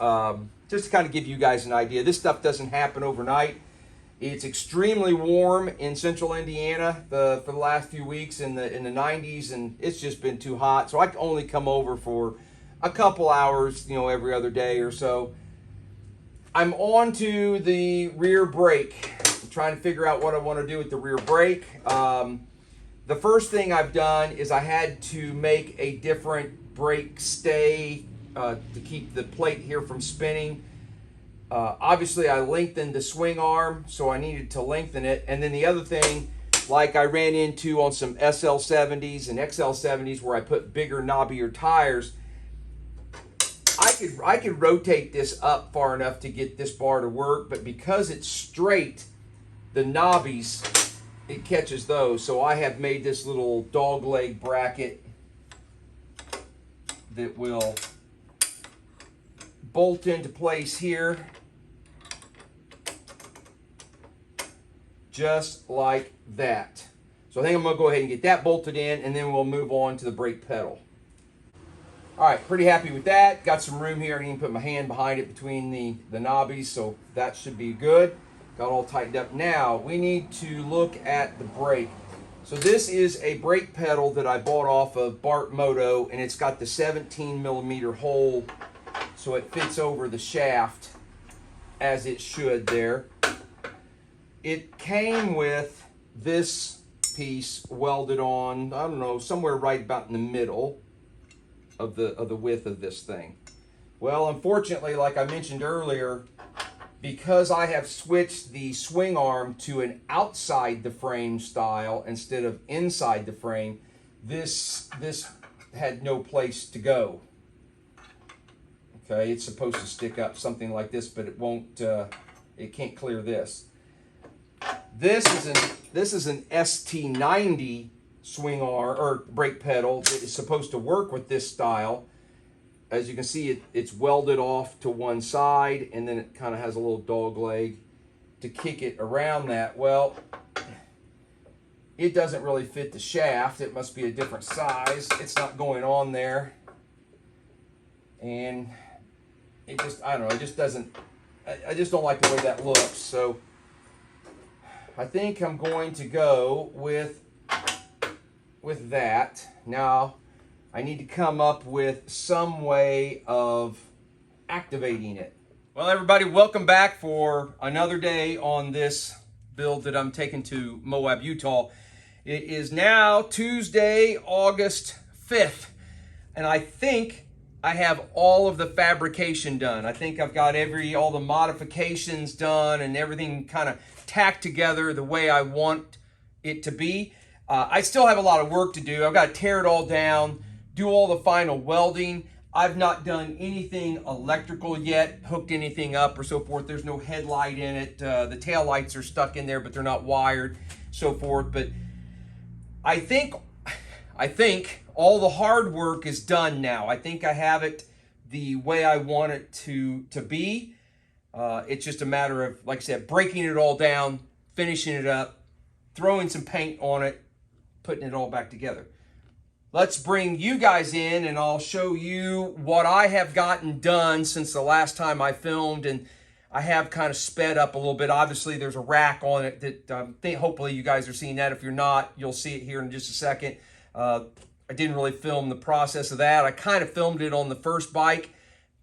Just to kind of give you guys an idea, this stuff doesn't happen overnight. It's extremely warm in central Indiana for the last few weeks in the 90s, and it's just been too hot. So I can only come over for a couple hours, you know, every other day or so. I'm on to the rear brake. I'm trying to figure out what I want to do with the rear brake. The first thing I've done is I had to make a different brake stay to keep the plate here from spinning. Obviously I lengthened the swing arm, so I needed to lengthen it. And then the other thing, like I ran into on some SL70s and XL70s where I put bigger, knobbier tires, I could rotate this up far enough to get this bar to work, but because it's straight, the knobbies, it catches those. So I have made this little dog leg bracket that will bolt into place here, just like that. So I think I'm gonna go ahead and get that bolted in, and then we'll move on to the brake pedal. All right, pretty happy with that. Got some room here. I can put my hand behind it between the knobbies, so that should be good. Got all tightened up. Now we need to look at the brake. So this is a brake pedal that I bought off of Bart Moto, and it's got the 17mm hole, so it fits over the shaft as it should there. It came with this piece welded on, I don't know, somewhere right about in the middle of the width of this thing. Well, unfortunately, like I mentioned earlier, because I have switched the swing arm to an outside the frame style instead of inside the frame, this had no place to go. Okay, it's supposed to stick up something like this, but it won't. It can't clear this. This is an ST90 swing arm or brake pedal that is supposed to work with this style. As you can see, it's welded off to one side, and then it kind of has a little dog leg to kick it around that. Well, it doesn't really fit the shaft. It must be a different size. It's not going on there. And it just, I don't know, it just doesn't, I just don't like the way that looks. So I think I'm going to go with that. Now, I need to come up with some way of activating it. Well, everybody, welcome back for another day on this build that I'm taking to Moab, Utah. It is now Tuesday, August 5th, and I think I have all of the fabrication done. I think I've got all the modifications done and everything kind of tacked together the way I want it to be. I still have a lot of work to do. I've got to tear it all down, do all the final welding. I've not done anything electrical yet, hooked anything up or so forth. There's no headlight in it. The tail lights are stuck in there, but they're not wired, so forth. But I think all the hard work is done now. I think I have it the way I want it to be. It's just a matter of, like I said, breaking it all down, finishing it up, throwing some paint on it, putting it all back together. Let's bring you guys in and I'll show you what I have gotten done since the last time I filmed, and I have kind of sped up a little bit. Obviously, there's a rack on it that I think hopefully you guys are seeing that. If you're not, you'll see it here in just a second. I didn't really film the process of that. I kind of filmed it on the first bike.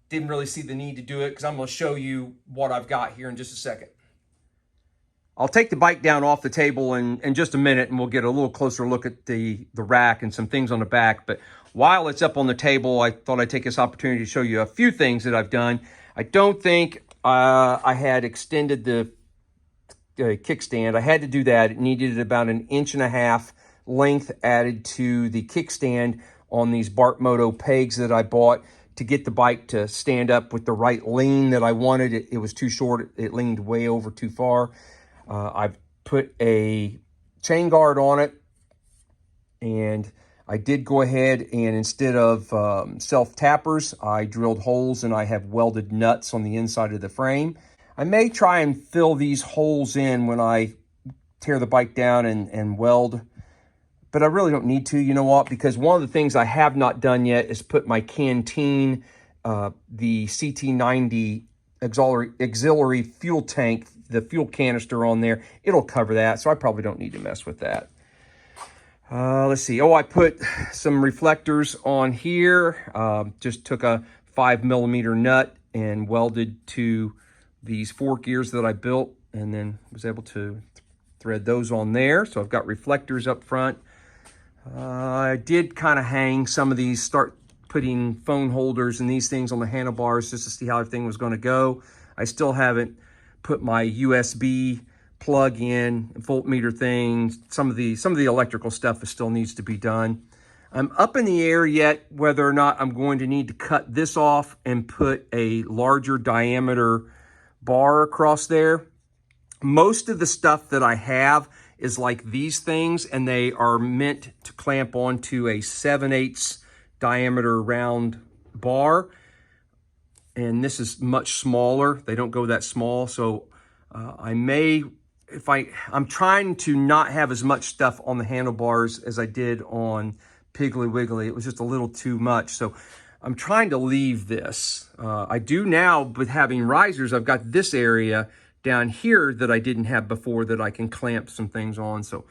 Didn't really see the need to do it because I'm going to show you what I've got here in just a second. I'll take the bike down off the table in just a minute, and we'll get a little closer look at the rack and some things on the back. But while it's up on the table, I thought I'd take this opportunity to show you a few things that I've done. I don't think I had extended the kickstand. I had to do that. It needed about 1.5 inch length added to the kickstand on these Bart Moto pegs that I bought to get the bike to stand up with the right lean that I wanted. It was too short. It leaned way over too far. I've put a chain guard on it, and I did go ahead and instead of self-tappers, I drilled holes and I have welded nuts on the inside of the frame. I may try and fill these holes in when I tear the bike down and weld, but I really don't need to, you know what? Because one of the things I have not done yet is put my canteen, the CT90 auxiliary fuel tank, the fuel canister on there. It'll cover that, so I probably don't need to mess with that. Let's see. Oh, I put some reflectors on here. Just took a 5mm nut and welded to these fork gears that I built, and then was able to thread those on there. So I've got reflectors up front. I did kind of hang some of these, start putting phone holders and these things on the handlebars just to see how everything was going to go. I still haven't put my USB plug in, voltmeter things. Some of the electrical stuff still needs to be done. I'm up in the air yet whether or not I'm going to need to cut this off and put a larger diameter bar across there. Most of the stuff that I have is like these things, and they are meant to clamp onto a 7/8 diameter round bar. And this is much smaller. They don't go that small. So I may, I'm trying to not have as much stuff on the handlebars as I did on Piggly Wiggly. It was just a little too much. So I'm trying to leave this. I do now with having risers. I've got this area down here that I didn't have before that I can clamp some things on. So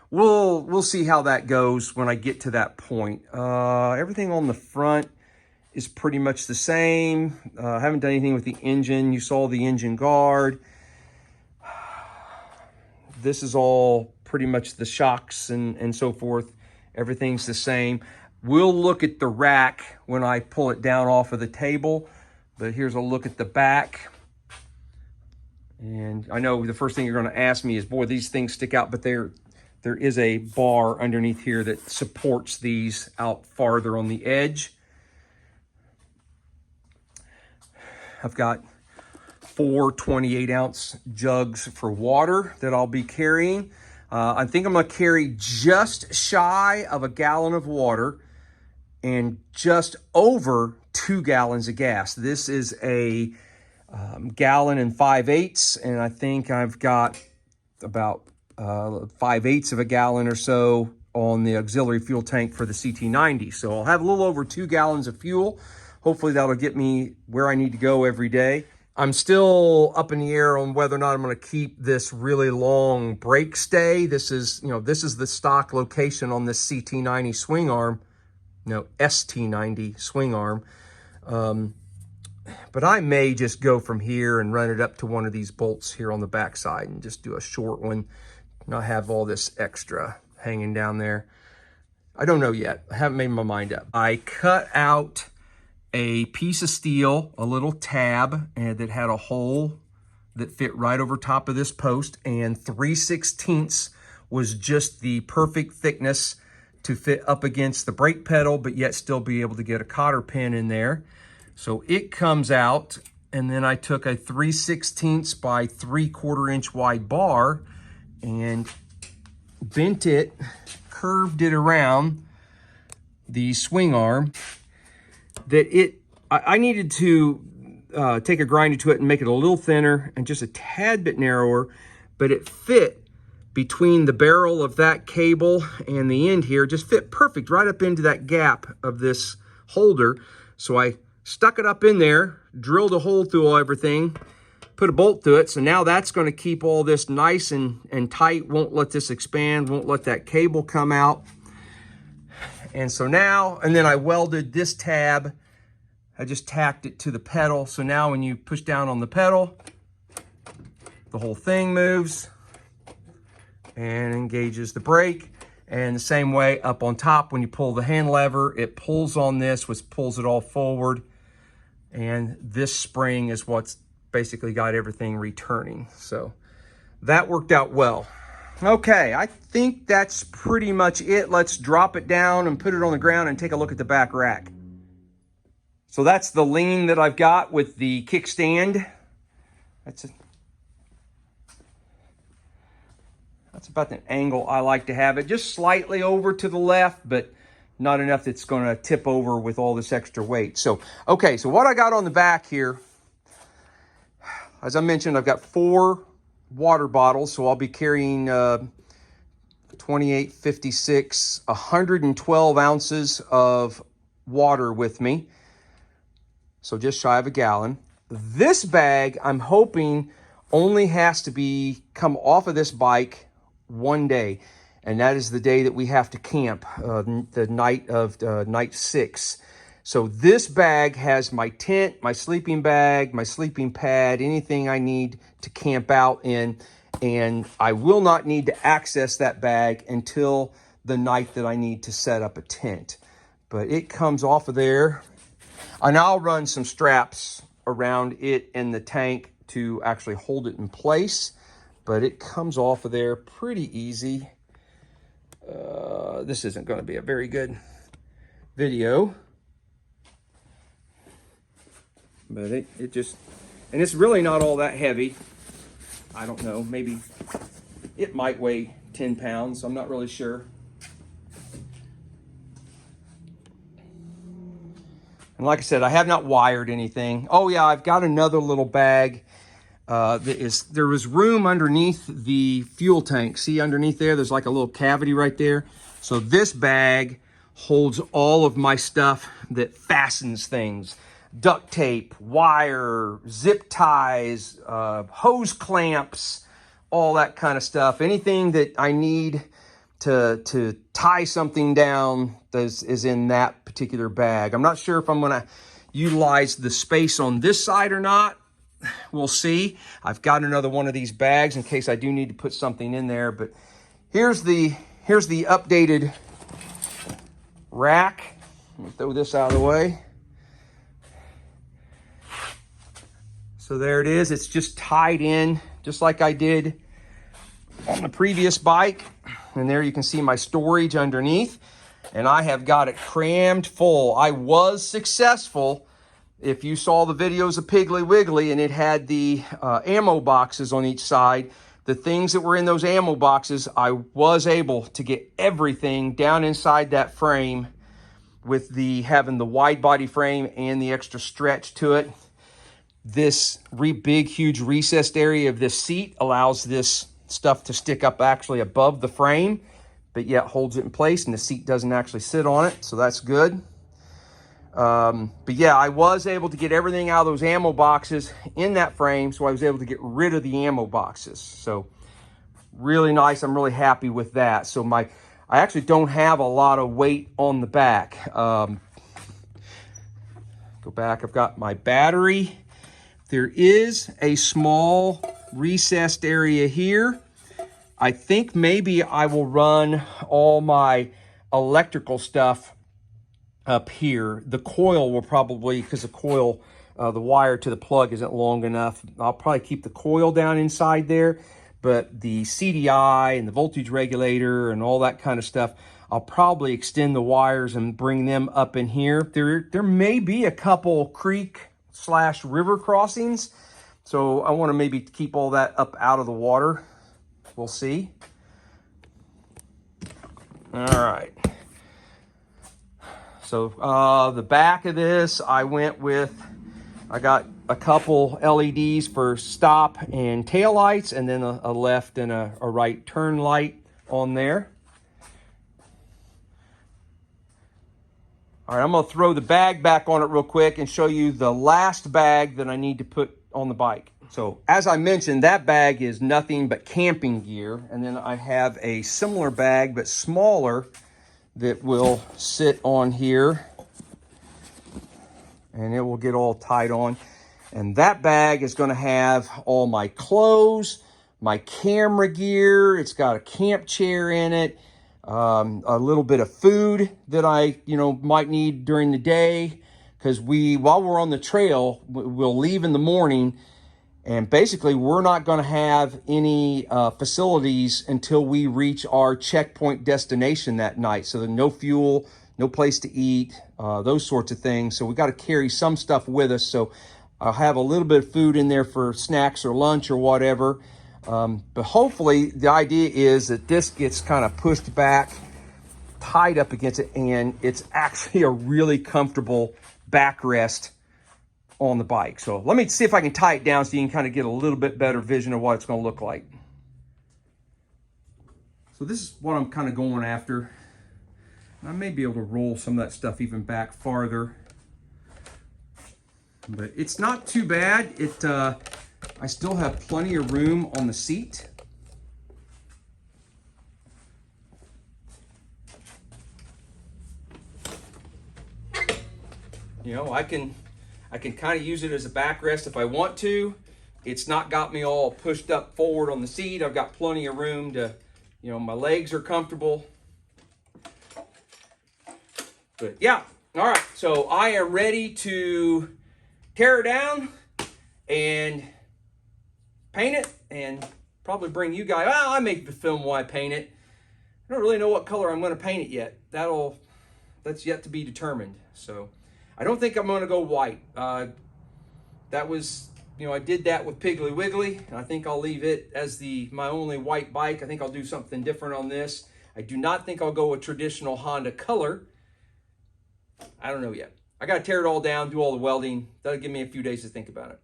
we'll see how that goes when I get to that point. Everything on the front is pretty much the same. I haven't done anything with the engine. You saw the engine guard. This is all pretty much the shocks and so forth. Everything's the same. We'll look at the rack when I pull it down off of the table, but here's a look at the back. And I know the first thing you're going to ask me is, boy, these things stick out, but there is a bar underneath here that supports these out farther on the edge. I've got 4 28-ounce jugs for water that I'll be carrying. I think I'm going to carry just shy of a gallon of water and just over 2 gallons of gas. This is a gallon and 5/8, and I think I've got about 5/8 of a gallon or so on the auxiliary fuel tank for the CT90. So I'll have a little over 2 gallons of fuel. Hopefully that'll get me where I need to go every day. I'm still up in the air on whether or not I'm going to keep this really long brake stay. This is the stock location on this CT90 swing arm. No, ST90 swing arm. But I may just go from here and run it up to one of these bolts here on the backside and just do a short one, not have all this extra hanging down there. I don't know yet. I haven't made my mind up. I cut out a piece of steel, a little tab, and that had a hole that fit right over top of this post, and 3/16 was just the perfect thickness to fit up against the brake pedal, but yet still be able to get a cotter pin in there. So it comes out, and then I took a 3/16 by 3/4 inch wide bar and bent it, curved it around the swing arm. I needed to take a grinder to it and make it a little thinner and just a tad bit narrower, but it fit between the barrel of that cable and the end here, just fit perfect right up into that gap of this holder. So I stuck it up in there, drilled a hole through everything, put a bolt to it. So now that's going to keep all this nice and tight, won't let this expand, won't let that cable come out. And so now, and then I welded this tab. I just tacked it to the pedal. So now when you push down on the pedal, the whole thing moves and engages the brake. And the same way up on top, when you pull the hand lever, it pulls on this, which pulls it all forward. And this spring is what's basically got everything returning. So that worked out well. Okay, I think that's pretty much it. Let's drop it down and put it on the ground and take a look at the back rack. So that's the lean that I've got with the kickstand. That's about the angle I like to have it. Just slightly over to the left, but not enough that's going to tip over with all this extra weight. So, okay, so what I got on the back here, as I mentioned, I've got 4 water bottles, so I'll be carrying 28, 56, 112 ounces of water with me. So just shy of a gallon. This bag, I'm hoping, only has to come off of this bike one day, and that is the day that we have to camp, the night of night 6. So this bag has my tent, my sleeping bag, my sleeping pad, anything I need to camp out in, and I will not need to access that bag until the night that I need to set up a tent. But it comes off of there, and I'll run some straps around it and the tank to actually hold it in place, but it comes off of there pretty easy. This isn't going to be a very good video, but it just, and it's really not all that heavy. I don't know, maybe it might weigh 10 pounds. I'm not really sure. And like I said, I have not wired anything. Oh yeah, I've got another little bag. There was room underneath the fuel tank. See underneath there's like a little cavity right there. So this bag holds all of my stuff that fastens things. Duct tape, wire, zip ties, hose clamps, all that kind of stuff. Anything that I need to tie something down is in that particular bag. I'm not sure if I'm going to utilize the space on this side or not. We'll see. I've got another one of these bags in case I do need to put something in there. But here's the updated rack. Let me throw this out of the way. So there it is. It's just tied in just like I did on the previous bike. And there you can see my storage underneath. And I have got it crammed full. I was successful. If you saw the videos of Piggly Wiggly, and it had the ammo boxes on each side, the things that were in those ammo boxes, I was able to get everything down inside that frame with having the wide body frame and the extra stretch to it. This big, huge recessed area of this seat allows this stuff to stick up actually above the frame, but yet holds it in place, and the seat doesn't actually sit on it, so that's good. But yeah, I was able to get everything out of those ammo boxes in that frame, so I was able to get rid of the ammo boxes. So really nice. I'm really happy with that. So I actually don't have a lot of weight on the back. Go back. I've got my battery. There is a small recessed area here. I think maybe I will run all my electrical stuff up here. The coil will probably, because the coil, the wire to the plug isn't long enough, I'll probably keep the coil down inside there, but the CDI and the voltage regulator and all that kind of stuff, I'll probably extend the wires and bring them up in here. There may be a couple creek/river crossings, so I want to maybe keep all that up out of the water. We'll see. All right. So the back of this, I got a couple LEDs for stop and tail lights, and then a left and a right turn light on there. All right, I'm gonna throw the bag back on it real quick and show you the last bag that I need to put on the bike. So as I mentioned, that bag is nothing but camping gear. And then I have a similar bag, but smaller, that will sit on here and it will get all tied on. And that bag is gonna have all my clothes, my camera gear. It's got a camp chair in it, a little bit of food that I, might need during the day. Because while we're on the trail, we'll leave in the morning, and basically we're not going to have any facilities until we reach our checkpoint destination that night. So there's no fuel, no place to eat, those sorts of things. So we got to carry some stuff with us. So I'll have a little bit of food in there for snacks or lunch or whatever. But hopefully the idea is that this gets kind of pushed back, tied up against it, and it's actually a really comfortable backrest on the bike. So let me see if I can tie it down so you can kind of get a little bit better vision of what it's going to look like. So this is what I'm kind of going after. I may be able to roll some of that stuff even back farther, but it's not too bad. I still have plenty of room on the seat. I can kind of use it as a backrest if I want to. It's not got me all pushed up forward on the seat. I've got plenty of room to, my legs are comfortable. But yeah, all right. So I am ready to tear it down and paint it, and probably bring you guys. Well, I make the film while I paint it. I don't really know what color I'm going to paint it yet. That's yet to be determined. So I don't think I'm going to go white. That was, I did that with Piggly Wiggly, and I think I'll leave it as my only white bike. I think I'll do something different on this. I do not think I'll go with traditional Honda color. I don't know yet. I got to tear it all down, do all the welding. That'll give me a few days to think about it.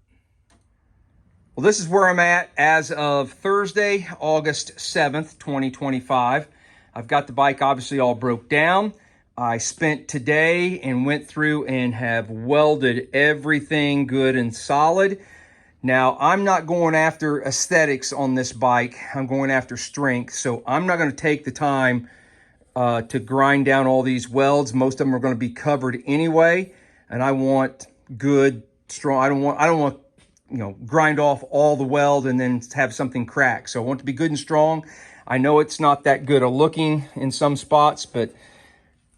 Well, this is where I'm at as of Thursday, August 7th, 2025. I've got the bike obviously all broke down. I spent today and went through and have welded everything good and solid. Now, I'm not going after aesthetics on this bike. I'm going after strength. So I'm not going to take the time to grind down all these welds. Most of them are going to be covered anyway. And I want good, strong. I don't want grind off all the weld and then have something crack. So I want it to be good and strong. I know it's not that good a looking in some spots, but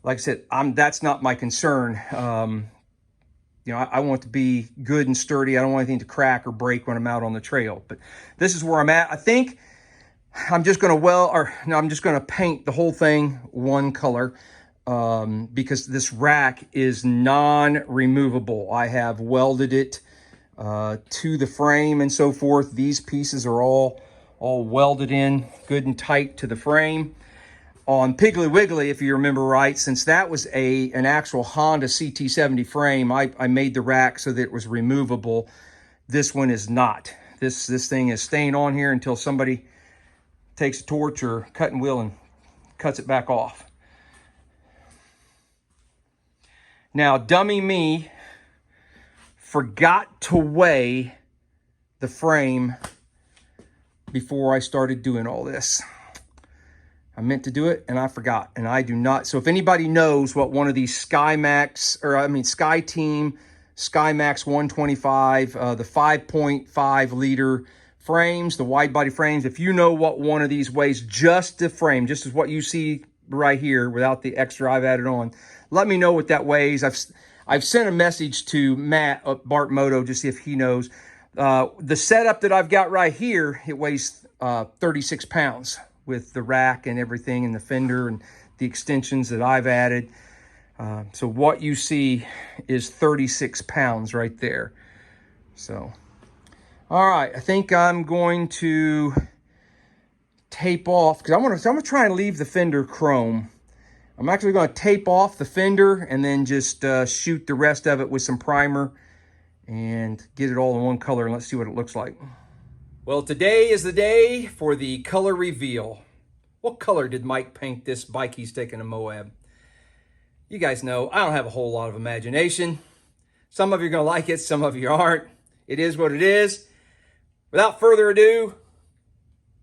like I said, that's not my concern. I want it to be good and sturdy. I don't want anything to crack or break when I'm out on the trail. But this is where I'm at. I think I'm just going to I'm just going to paint the whole thing one color because this rack is non-removable. I have welded it to the frame and so forth. These pieces are all all welded in good and tight to the frame. On Piggly Wiggly, if you remember right, since that was an actual Honda CT70 frame, I made the rack so that it was removable. This one is not. This thing is staying on here until somebody takes a torch or cutting wheel and cuts it back off. Now, dummy me forgot to weigh the frame before I started doing all this. I meant to do it and I forgot, and I do not. So if anybody knows what one of these Skyteam Skymax 125, the 5.5 liter frames, the wide body frames, if you know what one of these weighs, just the frame, just as what you see right here without the extra I've added on, let me know what that weighs. I've sent a message to Matt at Bart Moto to see if he knows. The setup that I've got right here, it weighs 36 pounds with the rack and everything and the fender and the extensions that I've added. So what you see is 36 pounds right there. So, all right, I think I'm going to tape off, because I'm gonna try and leave the fender chrome. I'm actually gonna tape off the fender and then just shoot the rest of it with some primer and get it all in one color, and let's see what it looks like. Well, today is the day for the color reveal. What color did Mike paint this bike he's taking to Moab? You guys know I don't have a whole lot of imagination. Some of you are gonna like it, some of you aren't. It is what it is. Without further ado,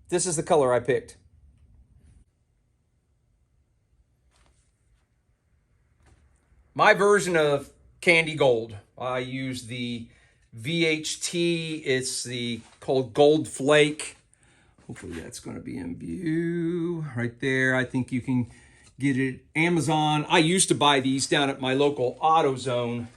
this is the color I picked. My version of candy gold. I use the VHT. It's called Gold Flake. Hopefully that's going to be in view right there. I think you can get it Amazon. I used to buy these down at my local AutoZone,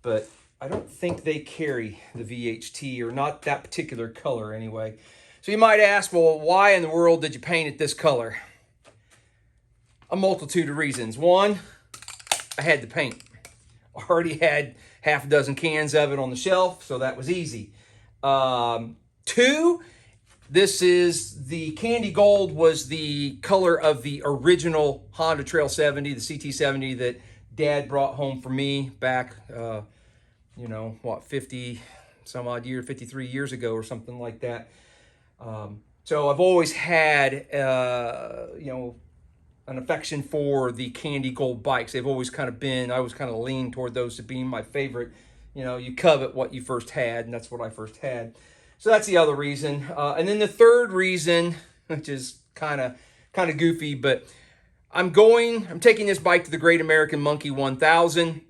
but I don't think they carry the VHT, or not that particular color anyway. So you might ask, well, why in the world did you paint it this color? A multitude of reasons. One, I had the paint. I already had half a dozen cans of it on the shelf, so that was easy. Two, the candy gold was the color of the original Honda Trail 70, the CT70 that Dad brought home for me back, 50 some odd year, 53 years ago or something like that. So I've always had, an affection for the candy gold bikes. They've always kind of been, I was kind of leaned toward those to being my favorite. You know, you covet what you first had, and that's what I first had. So that's the other reason. And then the third reason, which is kind of goofy, but I'm taking this bike to the Great American Monkey 1000.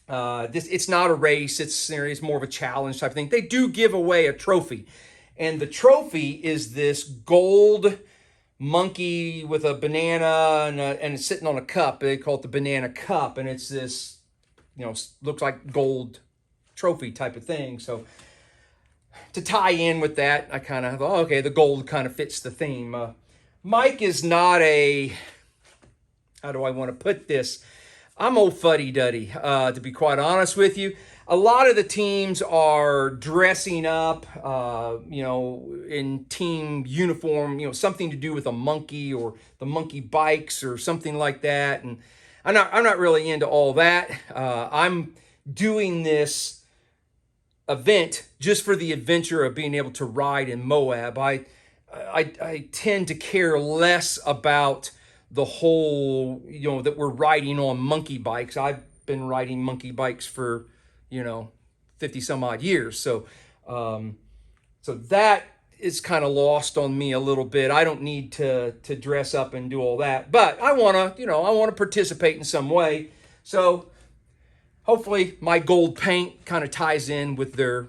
It's not a race, it's more of a challenge type of thing. They do give away a trophy, and the trophy is this gold monkey with a banana and it's sitting on a cup. They call it the banana cup, and it's this, looks like gold trophy type of thing. So to tie in with that, I kind of thought, okay, the gold kind of fits the theme. Mike is not how do I want to put this? I'm old fuddy-duddy, to be quite honest with you. A lot of the teams are dressing up, in team uniform, something to do with a monkey or the monkey bikes or something like that. And I'm not really into all that. I'm doing this event just for the adventure of being able to ride in Moab. I tend to care less about the whole, that we're riding on monkey bikes. I've been riding monkey bikes for 50 some odd years. So that is kind of lost on me a little bit. I don't need to dress up and do all that, but I want to participate in some way. So hopefully my gold paint kind of ties in with their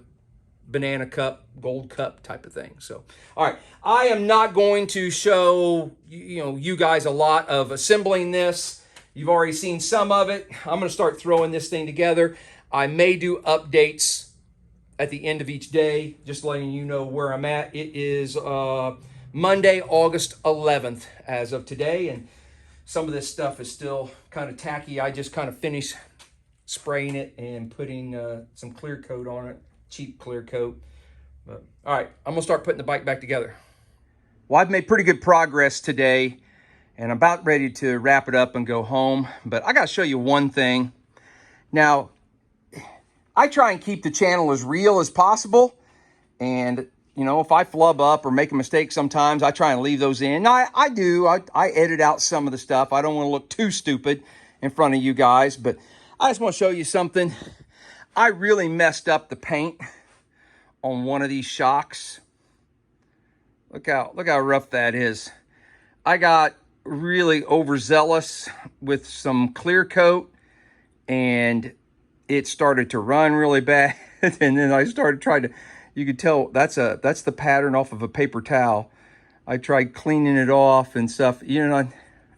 banana cup, gold cup type of thing. So, all right, I am not going to show, you guys a lot of assembling this. You've already seen some of it. I'm going to start throwing this thing together. I may do updates at the end of each day, just letting you know where I'm at. It is Monday, August 11th as of today, and some of this stuff is still kind of tacky. I just kind of finished spraying it and putting some clear coat on it, cheap clear coat, But, all right, I'm gonna start putting the bike back together. Well, I've made pretty good progress today, and I'm about ready to wrap it up and go home. But I gotta show you one thing. Now, I try and keep the channel as real as possible. And, you know, if I flub up or make a mistake sometimes, I try and leave those in. I do. I edit out some of the stuff. I don't want to look too stupid in front of you guys. But I just want to show you something. I really messed up the paint on one of these shocks. Look how rough that is. I got really overzealous with some clear coat, and it started to run really bad. And then I started trying to, you could tell that's the pattern off of a paper towel. I tried cleaning it off and stuff. You know,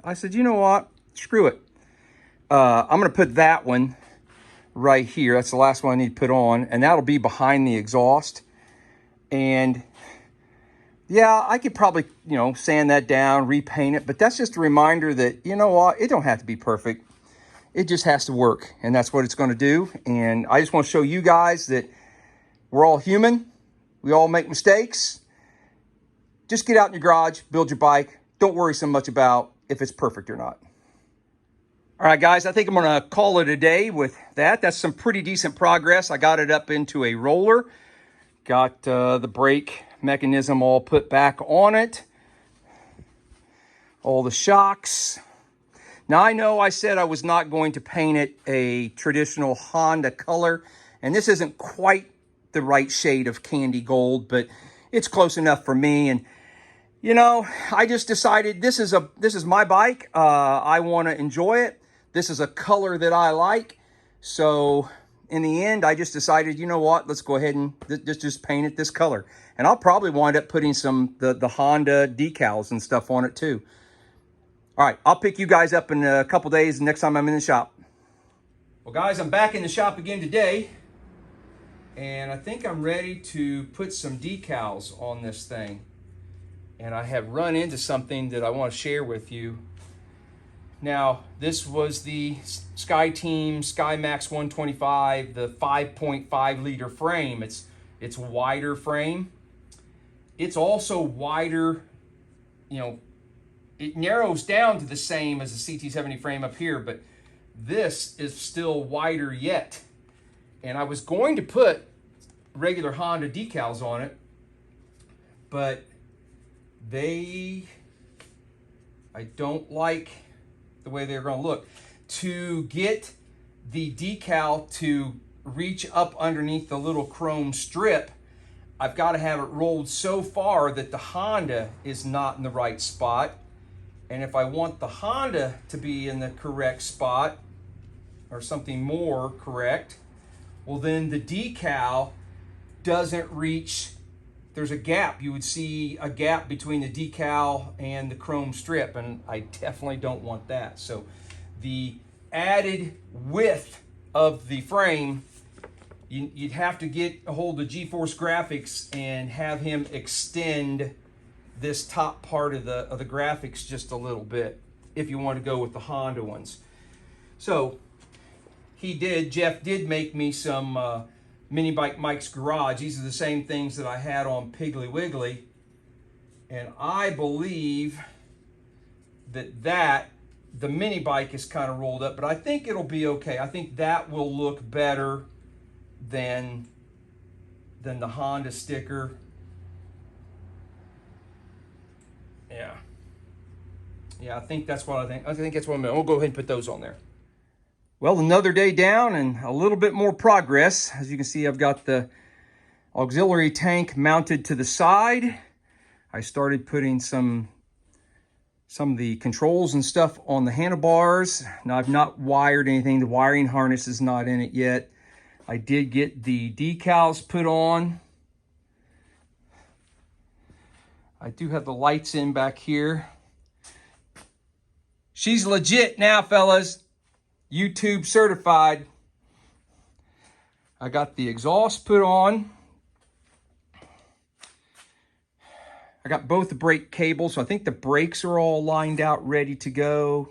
I said, you know what? Screw it. I'm gonna put that one right here. That's the last one I need to put on, and that'll be behind the exhaust. And yeah, I could probably, you know, sand that down, repaint it, but that's just a reminder that, you know what, it don't have to be perfect. It just has to work, and that's what it's going to do. And I just want to show you guys that we're all human. We all make mistakes. Just get out in your garage, build your bike. Don't worry so much about if it's perfect or not. All right, guys, I think I'm going to call it a day with that. That's some pretty decent progress. I got it up into a roller. Got the brake mechanism all put back on it. All the shocks. Now, I know I said I was not going to paint it a traditional Honda color, and this isn't quite the right shade of candy gold, but it's close enough for me. And, you know, I just decided this is my bike. I want to enjoy it. This is a color that I like. So in the end, I just decided, you know what, let's go ahead and just paint it this color. And I'll probably wind up putting some the Honda decals and stuff on it too. All right, I'll pick you guys up in a couple days next time I'm in the shop. Well, guys, I'm back in the shop again today, and I think I'm ready to put some decals on this thing. And I have run into something that I want to share with you. Now, this was the Skyteam SkyMax 125, the 5.5 liter frame. It's wider frame. It's also wider, you know, it narrows down to the same as the CT70 frame up here, but this is still wider yet. And I was going to put regular Honda decals on it, but I don't like the way they're going to look. To get the decal to reach up underneath the little chrome strip, I've got to have it rolled so far that the Honda is not in the right spot. And if I want the Honda to be in the correct spot, or something more correct, well, then the decal doesn't reach, there's a gap. You would see a gap between the decal and the chrome strip, and I definitely don't want that. So the added width of the frame, you'd have to get a hold of GeForce Graphics and have him extend this top part of the graphics just a little bit if you want to go with the Honda ones. So Jeff did make me some MiniBike Mike's Garage. These are the same things that I had on Piggly Wiggly, and I believe that the MiniBike is kind of rolled up, but I think it'll be okay. I think that will look better than the Honda sticker. Yeah, I think that's what I think. I think that's what I'm doing. We'll go ahead and put those on there. Well, another day down and a little bit more progress. As you can see, I've got the auxiliary tank mounted to the side. I started putting some of the controls and stuff on the handlebars. Now, I've not wired anything. The wiring harness is not in it yet. I did get the decals put on. I do have the lights in back here. She's legit now, fellas. YouTube certified. I got the exhaust put on. I got both the brake cables, so I think the brakes are all lined out, ready to go.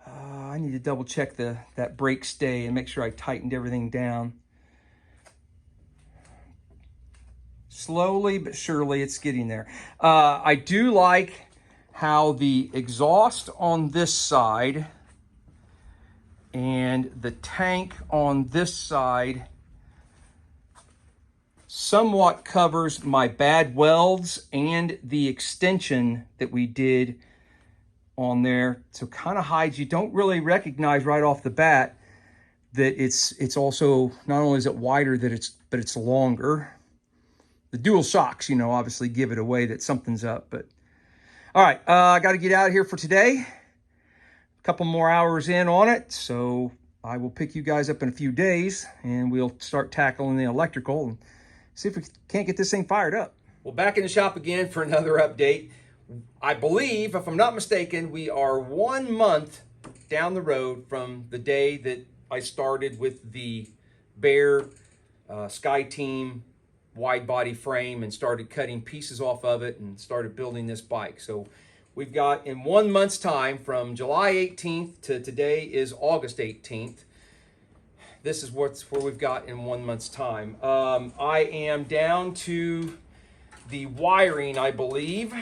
I need to double check that brake stay and make sure I tightened everything down. Slowly but surely it's getting there. I do like how the exhaust on this side and the tank on this side somewhat covers my bad welds and the extension that we did on there. So kind of hides, you don't really recognize right off the bat that it's also, not only is it wider, but it's longer. The dual shocks, you know, obviously give it away that something's up. But all right, I got to get out of here for today. A couple more hours in on it, so I will pick you guys up in a few days, and we'll start tackling the electrical and see if we can't get this thing fired up. Well, back in the shop again for another update. I believe, if I'm not mistaken, we are 1 month down the road from the day that I started with the bare Skyteam wide body frame and started cutting pieces off of it and started building this bike. So we've got, in 1 month's time, from July 18th to today is August 18th. This is where we've got in 1 month's time. I am down to the wiring, I believe.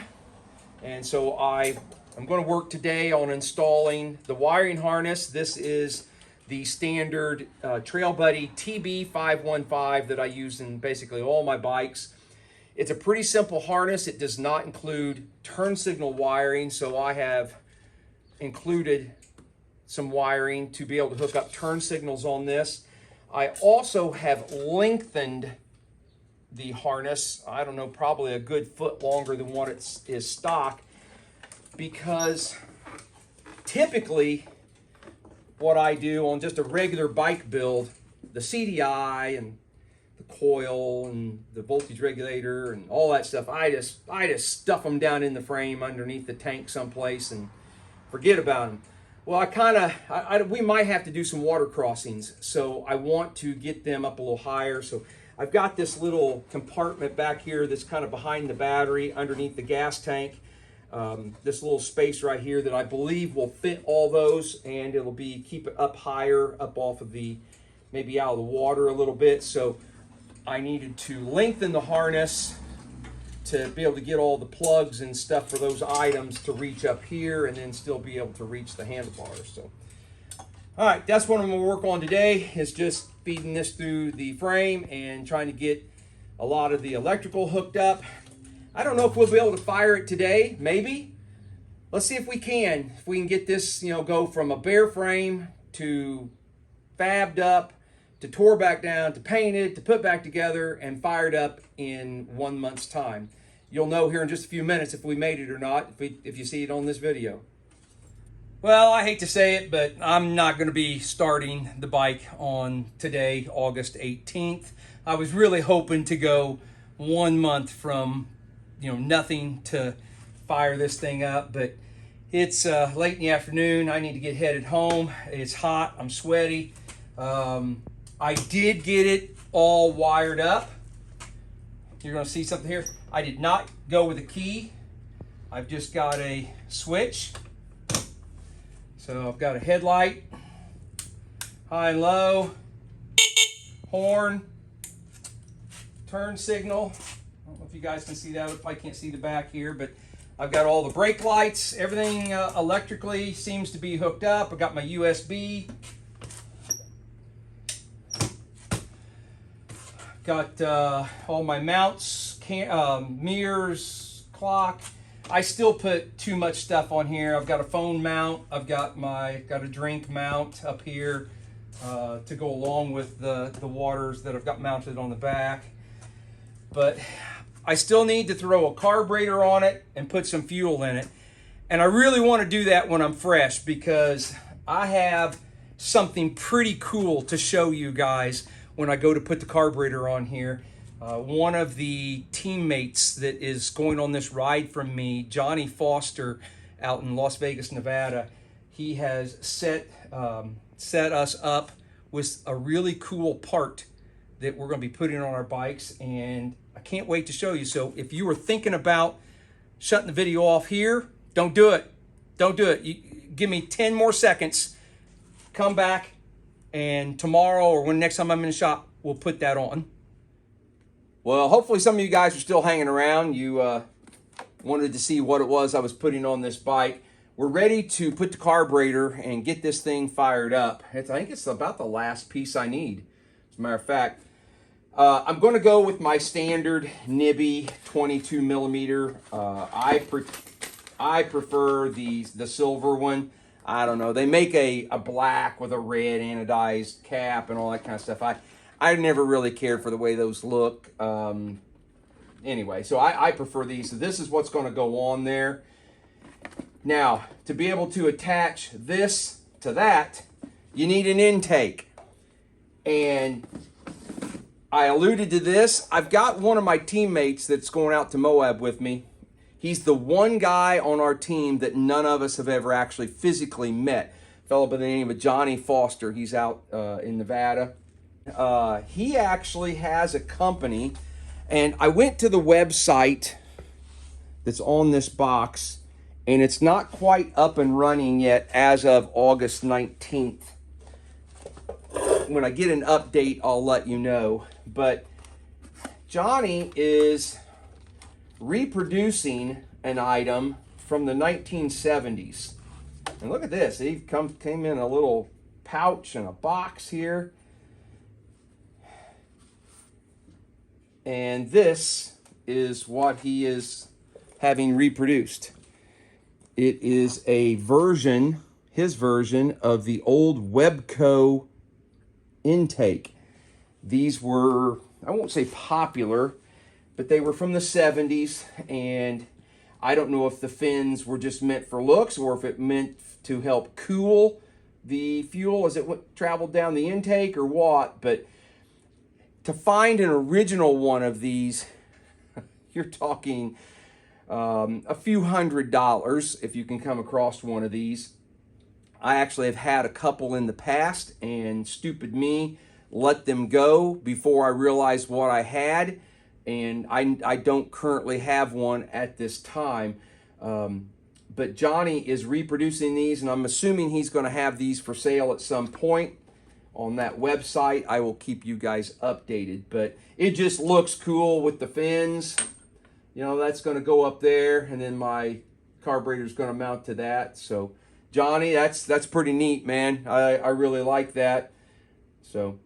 And so I'm going to work today on installing the wiring harness. This is the standard Trail Buddy TB515 that I use in basically all my bikes. It's a pretty simple harness. It does not include turn signal wiring, so I have included some wiring to be able to hook up turn signals on this. I also have lengthened the harness, I don't know, probably a good foot longer than what is stock, because typically what I do on just a regular bike build, the CDI and the coil and the voltage regulator and all that stuff, I just stuff them down in the frame underneath the tank someplace and forget about them. Well, we might have to do some water crossings, so I want to get them up a little higher. So I've got this little compartment back here that's kind of behind the battery underneath the gas tank. This little space right here that I believe will fit all those, and it'll keep it up higher, up off of maybe out of the water a little bit. So I needed to lengthen the harness to be able to get all the plugs and stuff for those items to reach up here and then still be able to reach the handlebars. So, all right, that's what I'm gonna work on today, is just feeding this through the frame and trying to get a lot of the electrical hooked up. I don't know if we'll be able to fire it today, maybe. Let's see if we can. If we can get this, go from a bare frame to fabbed up, to tore back down, to painted, to put back together, and fired up in 1 month's time. You'll know here in just a few minutes if we made it or not, if you see it on this video. Well, I hate to say it, but I'm not going to be starting the bike on today, August 18th. I was really hoping to go 1 month from nothing to fire this thing up, but it's late in the afternoon. I need to get headed home. It's hot. I'm sweaty. I did get it all wired up. You're going to see something here. I did not go with a key. I've just got a switch. So I've got a headlight, high and low, horn, turn signal. I don't know if you guys can see that. I can't see the back here, but I've got all the brake lights. Everything electrically seems to be hooked up. I've got my USB. Got all my mounts, mirrors, clock. I still put too much stuff on here. I've got a phone mount. I've got a drink mount up here to go along with the waters that I've got mounted on the back. But I still need to throw a carburetor on it and put some fuel in it. And I really want to do that when I'm fresh, because I have something pretty cool to show you guys when I go to put the carburetor on here. One of the teammates that is going on this ride from me, Johnny Foster, out in Las Vegas, Nevada, he has set us up with a really cool part that we're going to be putting on our bikes, and I can't wait to show you. So if you were thinking about shutting the video off here, don't do it. Don't do it. Give me 10 more seconds. Come back, and tomorrow or next time I'm in the shop, we'll put that on. Well, hopefully some of you guys are still hanging around. You wanted to see what it was I was putting on this bike. We're ready to put the carburetor and get this thing fired up. I think it's about the last piece I need, as a matter of fact. I'm going to go with my standard Nibby 22 millimeter. I prefer the silver one. I don't know. They make a black with a red anodized cap and all that kind of stuff. I never really cared for the way those look. Anyway, so I prefer these. So this is what's going to go on there. Now, to be able to attach this to that, you need an intake. And I alluded to this. I've got one of my teammates that's going out to Moab with me. He's the one guy on our team that none of us have ever actually physically met. A fellow by the name of Johnny Foster. He's out in Nevada. He actually has a company, and I went to the website that's on this box, and it's not quite up and running yet as of August 19th. When I get an update, I'll let you know. But Johnny is reproducing an item from the 1970s. And look at this. He came in a little pouch and a box here. And this is what he is having reproduced. It is a version, his version of the old Webco intake. These were, I won't say popular, but they were from the 70s, and I don't know if the fins were just meant for looks or if it meant to help cool the fuel as it traveled down the intake or what, but to find an original one of these, you're talking a few $100s if you can come across one of these. I actually have had a couple in the past, and stupid me let them go before I realized what I had, and I don't currently have one at this time. But Johnny is reproducing these, and I'm assuming he's going to have these for sale at some point on that website. I will keep you guys updated, but it just looks cool with the fins. You know, that's going to go up there, and then my carburetor is going to mount to that. So Johnny, that's pretty neat, man. I really like that. So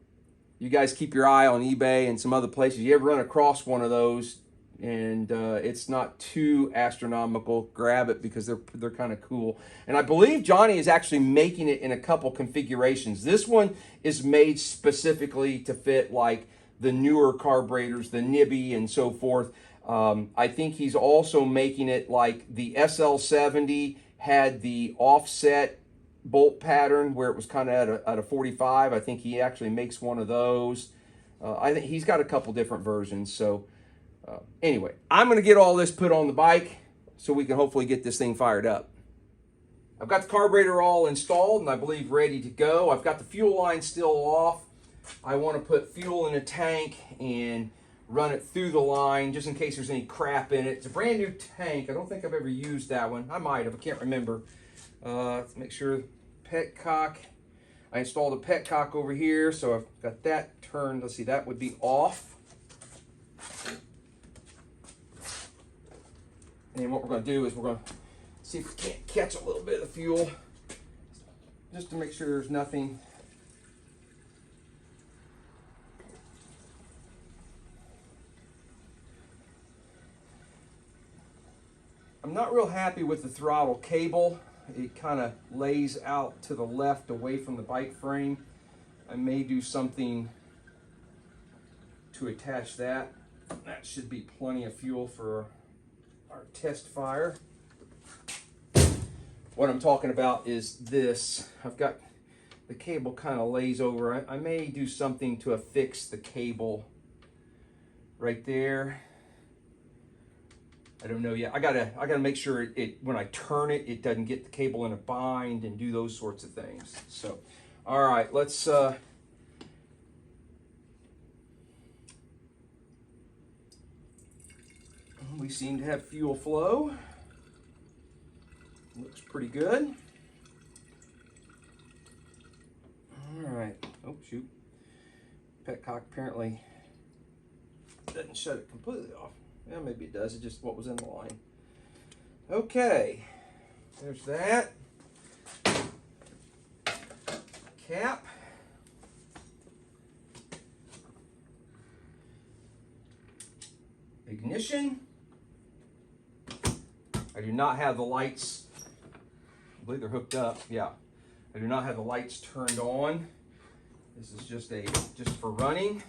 you guys keep your eye on eBay and some other places. You ever run across one of those and it's not too astronomical, grab it because they're kind of cool. And I believe Johnny is actually making it in a couple configurations. This one is made specifically to fit like the newer carburetors, the Nibby and so forth. I think he's also making it like the SL70 had the offset bolt pattern where it was kind of at a 45. I think he actually makes one of those. I think he's got a couple different versions. So anyway, I'm going to get all this put on the bike so we can hopefully get this thing fired up. I've got the carburetor all installed and I believe ready to go. I've got the fuel line still off. I want to put fuel in a tank and run it through the line just in case there's any crap in it. It's a brand new tank. I don't think I've ever used that one. I might have. I can't remember. Let's make sure petcock. I installed a petcock over here, so I've got that turned. Let's see, that would be off. And then what we're going to do is we're going to see if we can't catch a little bit of fuel just to make sure there's nothing. I'm not real happy with the throttle cable. It kind of lays out to the left away from the bike frame. I may do something to attach that. That should be plenty of fuel for our test fire. What I'm talking about is this. I've got the cable kind of lays over. I may do something to affix the cable right there. I don't know yet. I gotta make sure it when I turn it, it doesn't get the cable in a bind and do those sorts of things. So, all right, let's. We seem to have fuel flow. Looks pretty good. All right. Oh shoot. Petcock apparently doesn't shut it completely off. Yeah, maybe it does. It's just what was in the line. Okay, there's that. Cap. Ignition. I do not have the lights, I believe they're hooked up, yeah. I do not have the lights turned on. This is just for running.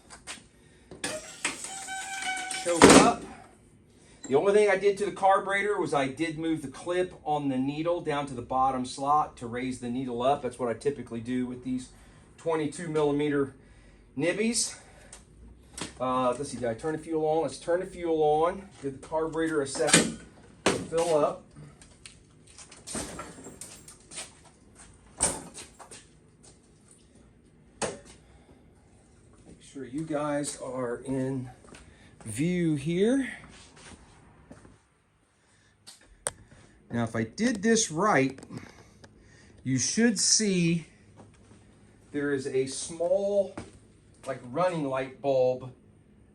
Choke up. The only thing I did to the carburetor was I did move the clip on the needle down to the bottom slot to raise the needle up. That's what I typically do with these 22 millimeter nibbies. Let's see, did I turn the fuel on? Let's turn the fuel on. Give the carburetor a second to fill up. Make sure you guys are in view here. Now, if I did this right, you should see there is a small, like, running light bulb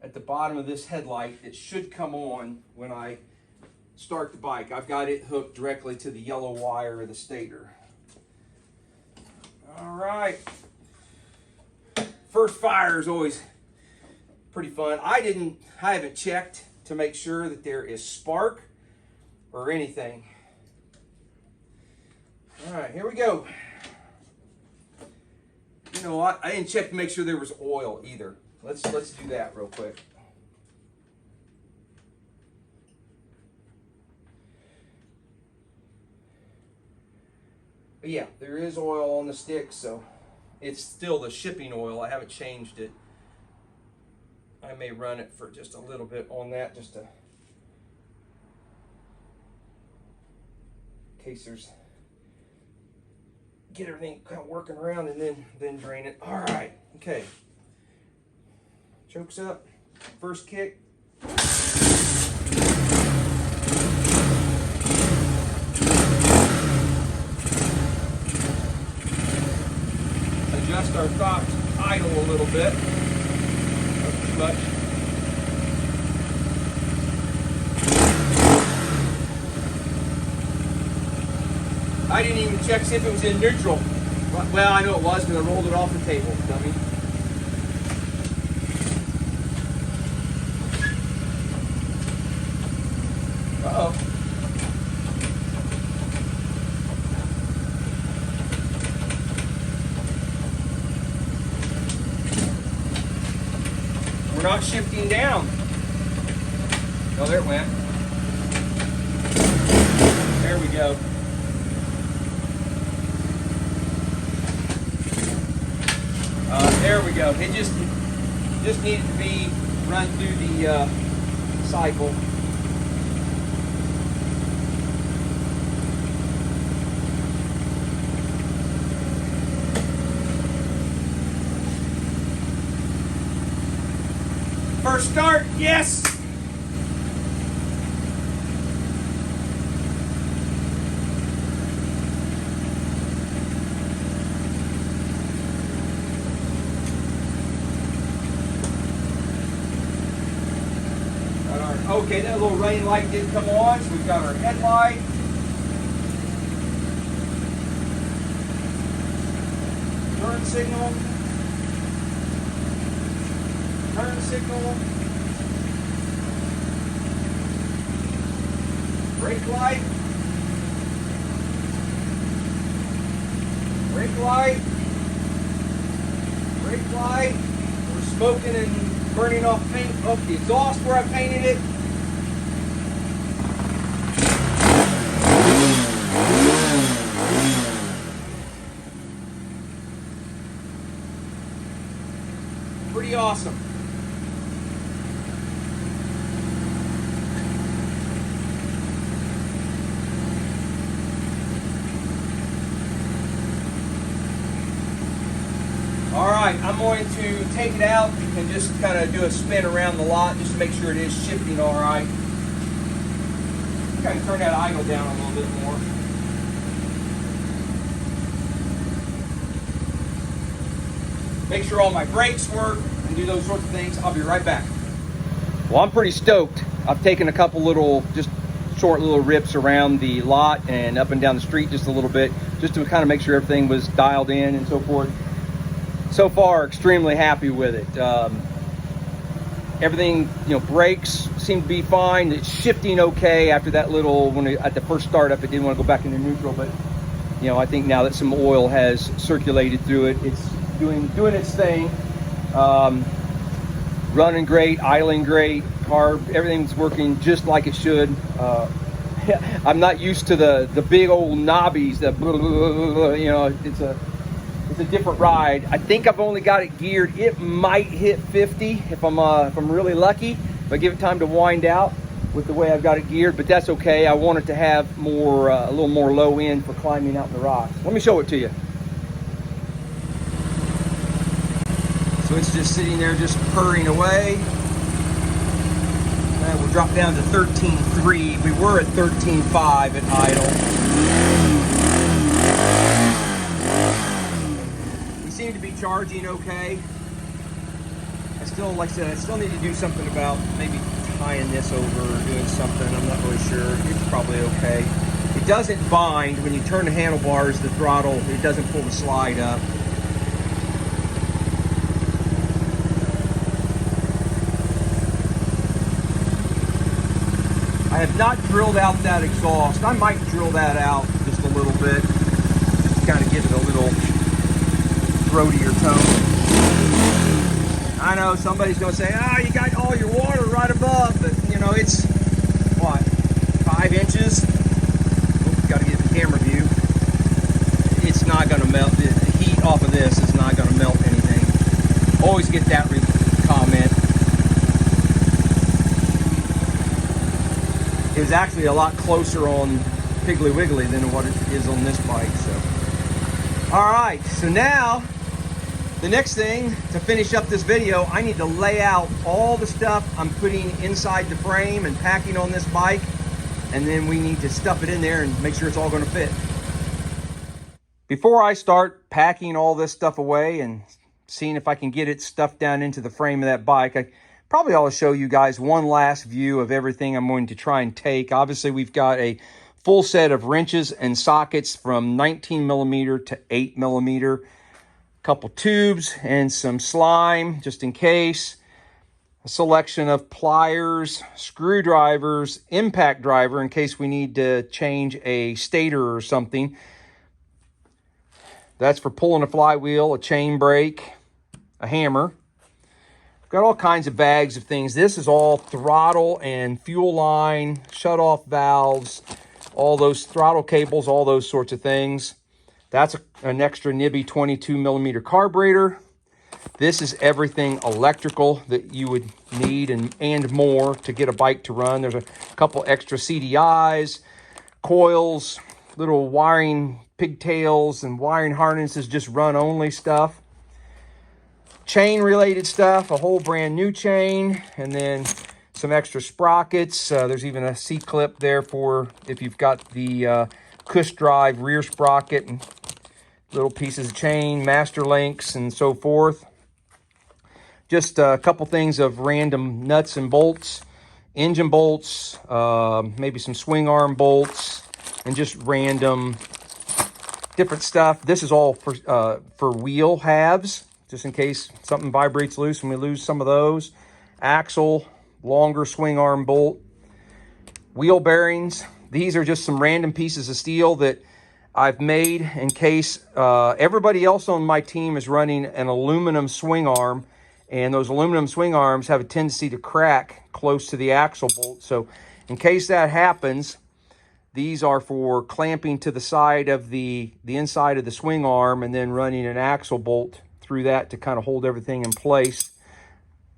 at the bottom of this headlight. It should come on when I start the bike. I've got it hooked directly to the yellow wire of the stator. All right. First fire is always pretty fun. I haven't checked to make sure that there is spark or anything. All right, here we go. You know what? I didn't check to make sure there was oil either. Let's do that real quick. But yeah, there is oil on the stick, so it's still the shipping oil. I haven't changed it. I may run it for just a little bit on that, just to, in case there's, get everything kind of working around, and then drain it. All right, okay. Chokes up, first kick. Adjust our top idle a little bit. Not too much. I didn't even check see if it was in neutral. Well, I know it was because I rolled it off the table, dummy. Uh-oh. We're not shifting down. Oh, there it went. There we go. There we go. It just needed to be run through the cycle. First start, yes! Okay, that little running light did come on, so we've got our headlight. Turn signal. Turn signal. Brake light. Brake light. Brake light. We're smoking and burning off paint off the exhaust where I painted it. Pretty awesome. All right, I'm going to take it out and just kind of do a spin around the lot just to make sure it is shifting all right. Kind of turn that idle down a little bit more. Make sure all my brakes work and do those sorts of things. I'll be right back. Well, I'm pretty stoked. I've taken a couple little, just short little rips around the lot and up and down the street just a little bit, just to kind of make sure everything was dialed in and so forth. So far, extremely happy with it. Everything, you know, brakes seem to be fine. It's shifting okay after that little, at the first startup, it didn't want to go back into neutral, but you know, I think now that some oil has circulated through it, it's doing its thing. Running great, idling great, carb, everything's working just like it should. I'm not used to the big old knobbies that you know, it's a different ride. I think I've only got it geared. It might hit 50 if I'm really lucky, if I give it time to wind out with the way I've got it geared, but that's okay. I want it to have more a little more low end for climbing out the rocks. Let me show it to you. So it's just sitting there, just purring away. We'll drop down to 13.3. We were at 13.5 at idle. We seem to be charging okay. I still, like I said, I still need to do something about maybe tying this over or doing something. I'm not really sure. It's probably okay. It doesn't bind when you turn the handlebars, the throttle, it doesn't pull the slide up. I have not drilled out that exhaust. I might drill that out just a little bit, just to kind of give it a little throatier tone. I know somebody's going to say, you got all your water right above, but you know, it's what, 5 inches? Got to get the camera view. It's not going to melt. The heat off of this is not going to melt anything. Always get that comment. It was actually a lot closer on Piggly Wiggly than what it is on this bike. So, all right. So now, the next thing to finish up this video, I need to lay out all the stuff I'm putting inside the frame and packing on this bike, and then we need to stuff it in there and make sure it's all going to fit. Before I start packing all this stuff away and seeing if I can get it stuffed down into the frame of that bike, I probably ought to show you guys one last view of everything I'm going to try and take. Obviously, we've got a full set of wrenches and sockets from 19 millimeter to 8 millimeter, a couple tubes and some slime just in case, a selection of pliers, screwdrivers, impact driver in case we need to change a stator or something. That's for pulling a flywheel, a chain brake, a hammer. Got all kinds of bags of things. This is all throttle and fuel line, shut-off valves, all those throttle cables, all those sorts of things. That's an extra nibby 22 millimeter carburetor. This is everything electrical that you would need and more to get a bike to run. There's a couple extra CDIs, coils, little wiring pigtails and wiring harnesses, just run only stuff. Chain related stuff, a whole brand new chain, and then some extra sprockets. There's even a C-clip there for if you've got the Cush Drive rear sprocket, and little pieces of chain, master links, and so forth. Just a couple things of random nuts and bolts, engine bolts, maybe some swing arm bolts, and just random different stuff. This is all for wheel halves, just in case something vibrates loose and we lose some of those. Axle, longer swing arm bolt, wheel bearings. These are just some random pieces of steel that I've made in case everybody else on my team is running an aluminum swing arm, and those aluminum swing arms have a tendency to crack close to the axle bolt. So in case that happens, these are for clamping to the side of the inside of the swing arm and then running an axle bolt through that to kind of hold everything in place.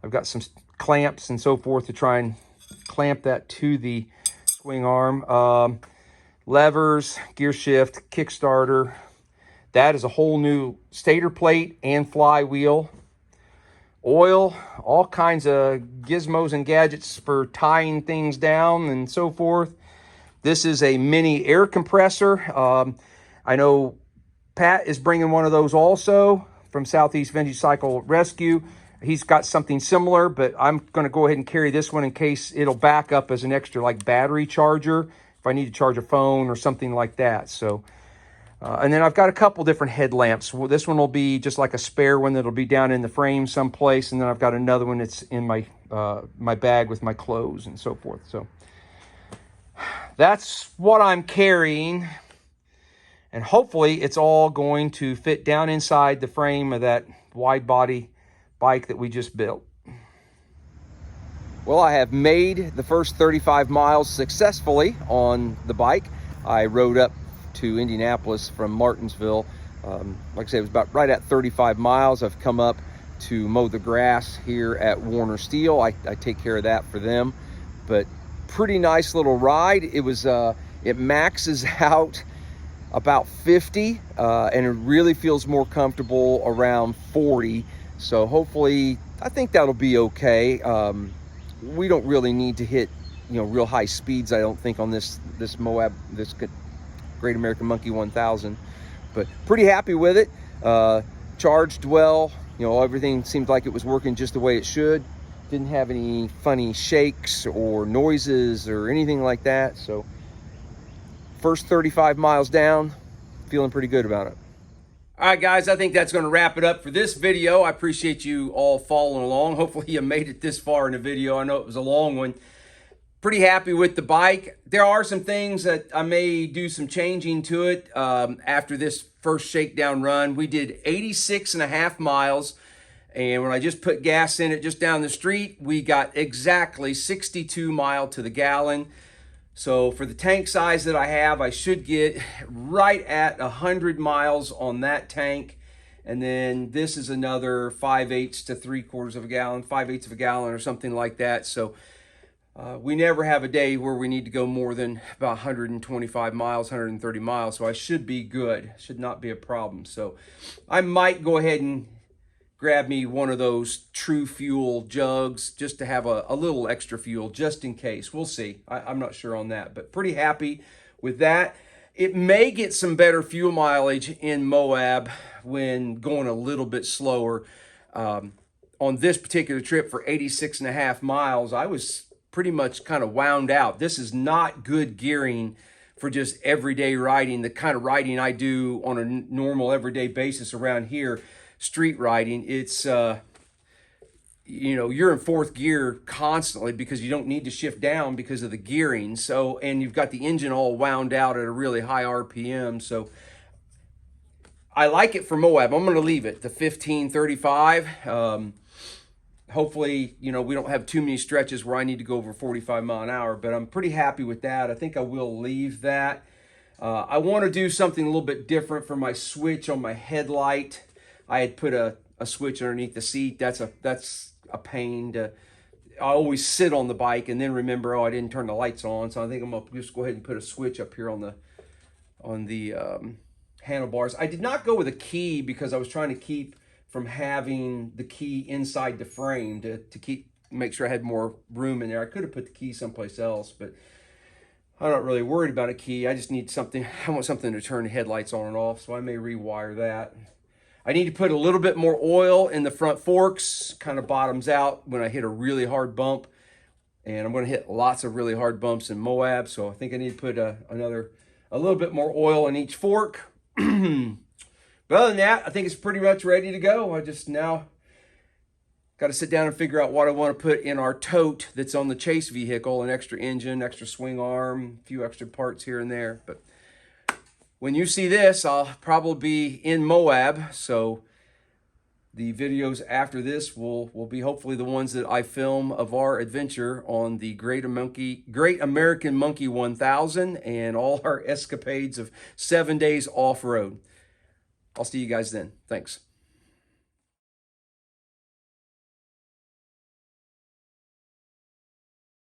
I've got some clamps and so forth to try and clamp that to the swing arm. Levers, gear shift, kickstarter. That is a whole new stator plate and flywheel. Oil, all kinds of gizmos and gadgets for tying things down and so forth. This is a mini air compressor. I know Pat is bringing one of those also from Southeast Vintage Cycle Rescue. He's got something similar, but I'm going to go ahead and carry this one in case it'll back up as an extra like battery charger if I need to charge a phone or something like that. So, and then I've got a couple different headlamps. Well, this one will be just like a spare one that'll be down in the frame someplace, and then I've got another one that's in my my bag with my clothes and so forth. So that's what I'm carrying, and hopefully it's all going to fit down inside the frame of that wide body bike that we just built. Well, I have made the first 35 miles successfully on the bike. I rode up to Indianapolis from Martinsville. Like I said, it was about right at 35 miles. I've come up to mow the grass here at Warner Steel. I take care of that for them, but pretty nice little ride. It was it maxes out about 50 and it really feels more comfortable around 40. So hopefully, I think that'll be okay. We don't really need to hit, you know, real high speeds, I don't think, on this Moab, this Great American Monkey 1000. But pretty happy with it. Charged well. You know, everything seemed like it was working just the way it should. Didn't have any funny shakes or noises or anything like that. So first 35 miles down, feeling pretty good about it. All right, guys, I think that's going to wrap it up for this video. I appreciate you all following along. Hopefully you made it this far in the video. I know it was a long one. Pretty happy with the bike. There are some things that I may do some changing to it after this first shakedown run. We did 86.5 miles, and when I just put gas in it just down the street, we got exactly 62 miles to the gallon. So for the tank size that I have, I should get right at 100 miles on that tank. And then this is another 5/8 to 3/4 of a gallon, 5/8 of a gallon or something like that. So we never have a day where we need to go more than about 125 miles, 130 miles. So I should be good, should not be a problem. So I might go ahead and grab me one of those True Fuel jugs just to have a little extra fuel just in case. We'll see. I'm not sure on that, but pretty happy with that. It may get some better fuel mileage in Moab when going a little bit slower. On this particular trip for 86.5 miles, I was pretty much kind of wound out. This is not good gearing for just everyday riding, the kind of riding I do on a normal everyday basis around here. Street riding, it's you know, you're in fourth gear constantly because you don't need to shift down because of the gearing. So, and you've got the engine all wound out at a really high RPM. So I like it for Moab. I'm going to leave it to 1535. Hopefully, you know, we don't have too many stretches where I need to go over 45 miles an hour, but I'm pretty happy with that. I think I will leave that. I want to do something a little bit different for my switch on my headlight. I had put a switch underneath the seat. That's a pain to, I always sit on the bike and then remember, oh, I didn't turn the lights on. So I think I'm gonna just go ahead and put a switch up here on the handlebars. I did not go with a key because I was trying to keep from having the key inside the frame to make sure I had more room in there. I could have put the key someplace else, but I'm not really worried about a key. I just need something, I want something to turn the headlights on and off, so I may rewire that. I need to put a little bit more oil in the front forks, kind of bottoms out when I hit a really hard bump. And I'm going to hit lots of really hard bumps in Moab, so I think I need to put a little bit more oil in each fork. But other than that, I think it's pretty much ready to go. I just now got to sit down and figure out what I want to put in our tote that's on the chase vehicle, an extra engine, extra swing arm, a few extra parts here and there. But when you see this, I'll probably be in Moab, so the videos after this will be hopefully the ones that I film of our adventure on the Great American Monkey 1000 and all our escapades of 7 days off-road. I'll see you guys then. Thanks.